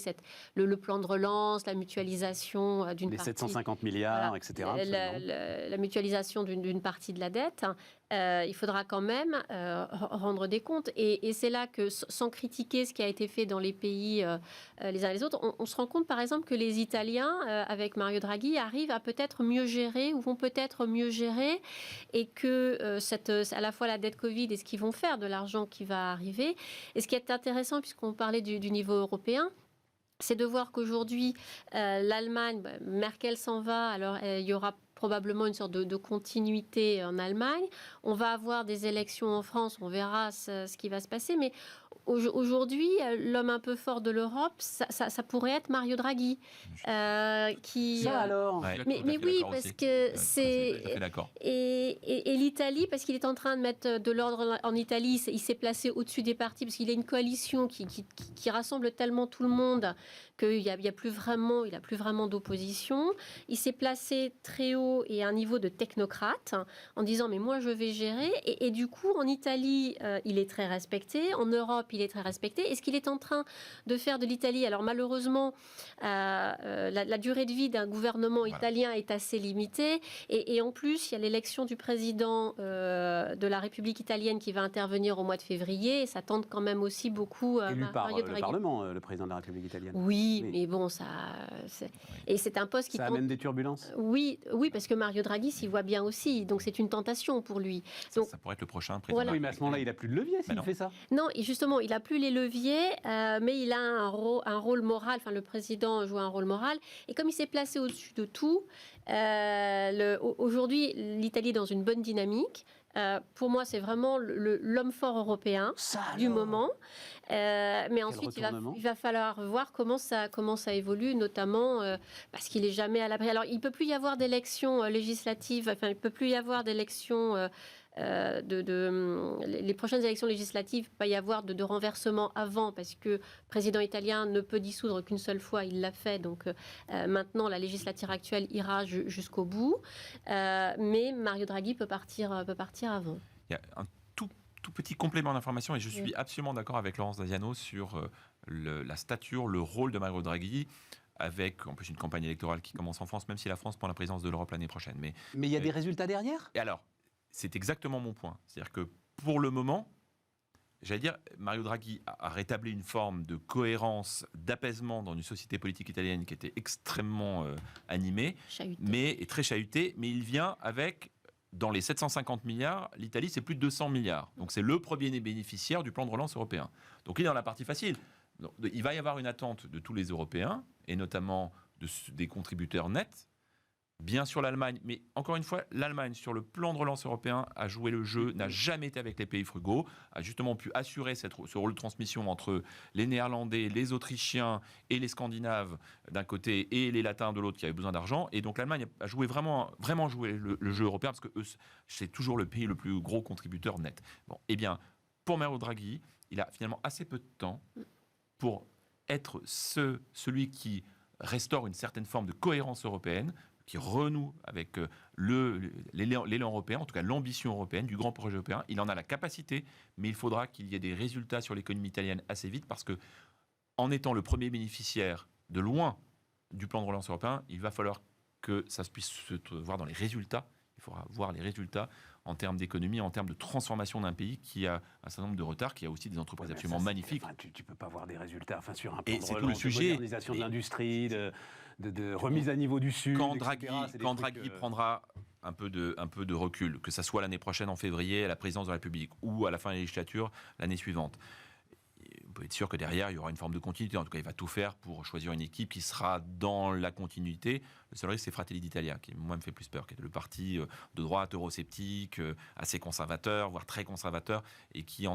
le plan de relance, la mutualisation d'une partie... Les 750 milliards, voilà, etc. La mutualisation d'une partie de la dette, il faudra quand même rendre des comptes. Et c'est là que, sans critiquer ce qui a été fait dans les pays les uns et les autres, on se rend compte, par exemple, que les Italiens, avec Mario Draghi, arrivent à peut-être mieux gérer, ou vont peut-être mieux gérer, et que à la fois la dette Covid et ce qu'ils vont faire de l'argent qui va arriver. Et ce qui est intéressant, puisqu'on parlait du niveau européen, c'est de voir qu'aujourd'hui, l'Allemagne, Merkel s'en va, alors il y aura probablement une sorte de continuité en Allemagne. On va avoir des élections en France, on verra ce qui va se passer, mais aujourd'hui, l'homme un peu fort de l'Europe, ça pourrait être Mario Draghi. Alors mais oui, parce que c'est... Et l'Italie, parce qu'il est en train de mettre de l'ordre en Italie, il s'est placé au-dessus des partis, parce qu'il a une coalition qui rassemble tellement tout le monde qu'il n'a plus vraiment d'opposition. Il s'est placé très haut et à un niveau de technocrate, en disant « mais moi je vais gérer ». Et du coup, en Italie, il est très respecté. En Europe, il est très respecté. Et ce qu'il est en train de faire de l'Italie, alors malheureusement, la durée de vie d'un gouvernement italien est assez limitée. Et en plus, il y a l'élection du président de la République italienne qui va intervenir au mois de février. Et ça tente quand même aussi beaucoup... élu par le Parlement, le président de la République italienne. Oui, mais bon, et c'est un poste qui... Ça amène des turbulences ? Oui, parce que Mario Draghi s'y voit bien aussi. Donc c'est une tentation pour lui. Donc, ça pourrait être le prochain président. Voilà. Oui, mais à ce moment-là, il n'a plus de levier s'il fait ça. Non, et justement, il n'a plus les leviers, mais il a un rôle moral. Enfin, le président joue un rôle moral. Et comme il s'est placé au-dessus de tout, aujourd'hui, l'Italie est dans une bonne dynamique. Pour moi, c'est vraiment l'homme fort européen du moment. Mais ensuite, il va falloir voir comment ça évolue, notamment parce qu'il n'est jamais à l'abri. Alors, il ne peut plus y avoir d'élections législatives, enfin, il ne peut plus y avoir d'élections les prochaines élections législatives, il ne peut pas y avoir de renversement avant, parce que le président italien ne peut dissoudre qu'une seule fois, il l'a fait, donc maintenant la législature actuelle ira jusqu'au bout, mais Mario Draghi peut partir avant. Il y a un tout petit complément d'information, et je suis absolument d'accord avec Laurence Daziano sur la stature, le rôle de Mario Draghi, avec en plus une campagne électorale qui commence en France, même si la France prend la présidence de l'Europe l'année prochaine. Mais il y a des résultats derrière ? Et alors, c'est exactement mon point. C'est-à-dire que pour le moment, j'allais dire, Mario Draghi a rétabli une forme de cohérence, d'apaisement dans une société politique italienne qui était extrêmement animée, et très chahutée, mais il vient avec... Dans les 750 milliards, l'Italie, c'est plus de 200 milliards. Donc, c'est le premier bénéficiaire du plan de relance européen. Donc, il est dans la partie facile. Donc, il va y avoir une attente de tous les Européens, et notamment des contributeurs nets. Bien sûr, l'Allemagne. Mais encore une fois, l'Allemagne, sur le plan de relance européen, a joué le jeu, n'a jamais été avec les pays frugaux, a justement pu assurer ce rôle de transmission entre les Néerlandais, les Autrichiens et les Scandinaves d'un côté et les Latins de l'autre qui avaient besoin d'argent. Et donc l'Allemagne a joué vraiment joué le jeu européen parce que c'est toujours le pays le plus gros contributeur net. Bon, eh bien, pour Mario Draghi, il a finalement assez peu de temps pour être celui qui restaure une certaine forme de cohérence européenne, qui renoue avec l'élan européen, en tout cas l'ambition européenne, du grand projet européen. Il en a la capacité, mais il faudra qu'il y ait des résultats sur l'économie italienne assez vite, parce que en étant le premier bénéficiaire de loin du plan de relance européen, il va falloir que ça puisse se voir dans les résultats. Il faudra voir les résultats en termes d'économie, en termes de transformation d'un pays qui a un certain nombre de retards, qui a aussi des entreprises absolument magnifiques. Tu ne peux pas voir des résultats sur un plan de relance, tout le sujet, de modernisation de l'industrie, de remise à niveau du Sud. Quand Draghi prendra un peu de recul, que ça soit l'année prochaine en février à la présidence de la République ou à la fin de la législature l'année suivante, vous pouvez être sûr que derrière, il y aura une forme de continuité. En tout cas, il va tout faire pour choisir une équipe qui sera dans la continuité. Le seul risque, c'est Fratelli d'Italia, qui, moi, me fait plus peur, qui est le parti de droite eurosceptique, assez conservateur, voire très conservateur, et qui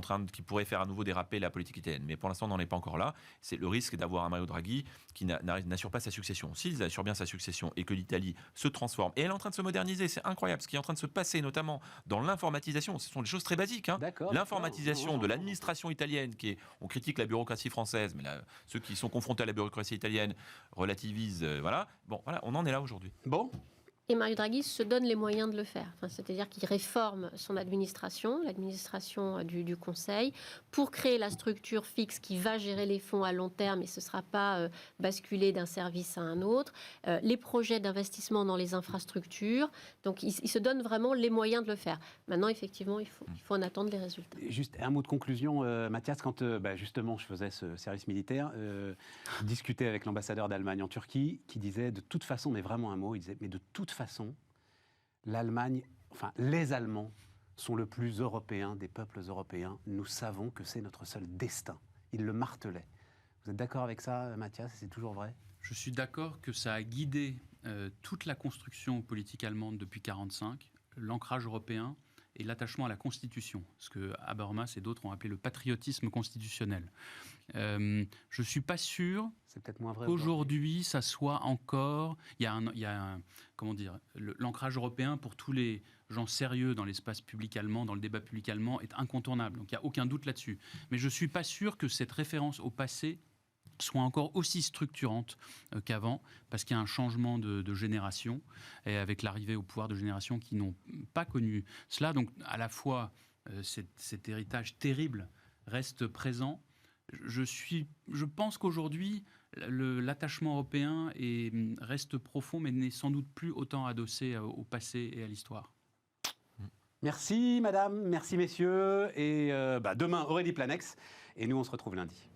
pourrait faire à nouveau déraper la politique italienne. Mais pour l'instant, on n'en est pas encore là. C'est le risque d'avoir un Mario Draghi qui n'assure pas sa succession. S'il assure bien sa succession et que l'Italie se transforme, et elle est en train de se moderniser, c'est incroyable, ce qui est en train de se passer, notamment dans l'informatisation. Ce sont des choses très basiques. L'informatisation de l'administration italienne, on critique la bureaucratie française, mais ceux qui sont confrontés à la bureaucratie italienne relativisent. On en est là aujourd'hui. Bon. Et Mario Draghi se donne les moyens de le faire. C'est-à-dire qu'il réforme son l'administration du Conseil, pour créer la structure fixe qui va gérer les fonds à long terme, et ce ne sera pas basculé d'un service à un autre. Les projets d'investissement dans les infrastructures. Donc, il se donne vraiment les moyens de le faire. Maintenant, effectivement, il faut en attendre les résultats. Juste un mot de conclusion, Mathias. Quand justement je faisais ce service militaire, discutais avec l'ambassadeur d'Allemagne en Turquie, qui disait de toute façon, mais vraiment un mot, il disait, mais de toute façon, l'Allemagne, les Allemands sont le plus européens des peuples européens. Nous savons que c'est notre seul destin. Il le martelait. Vous êtes d'accord avec ça, Mathias? C'est toujours vrai? Je suis d'accord que ça a guidé toute la construction politique allemande depuis 1945, l'ancrage européen et l'attachement à la Constitution, ce que Habermas et d'autres ont appelé le patriotisme constitutionnel. Je ne suis pas sûr qu'aujourd'hui, ça soit encore... Il y a l'ancrage européen pour tous les gens sérieux dans l'espace public allemand, dans le débat public allemand, est incontournable. Donc il n'y a aucun doute là-dessus. Mais je ne suis pas sûr que cette référence au passé soit encore aussi structurante qu'avant, parce qu'il y a un changement de génération, et avec l'arrivée au pouvoir de générations qui n'ont pas connu cela. Donc à la fois, cet héritage terrible reste présent. Je pense qu'aujourd'hui, l'attachement européen reste profond, mais n'est sans doute plus autant adossé au passé et à l'histoire. Merci madame, merci messieurs, et demain Aurélie Planex, et nous on se retrouve lundi.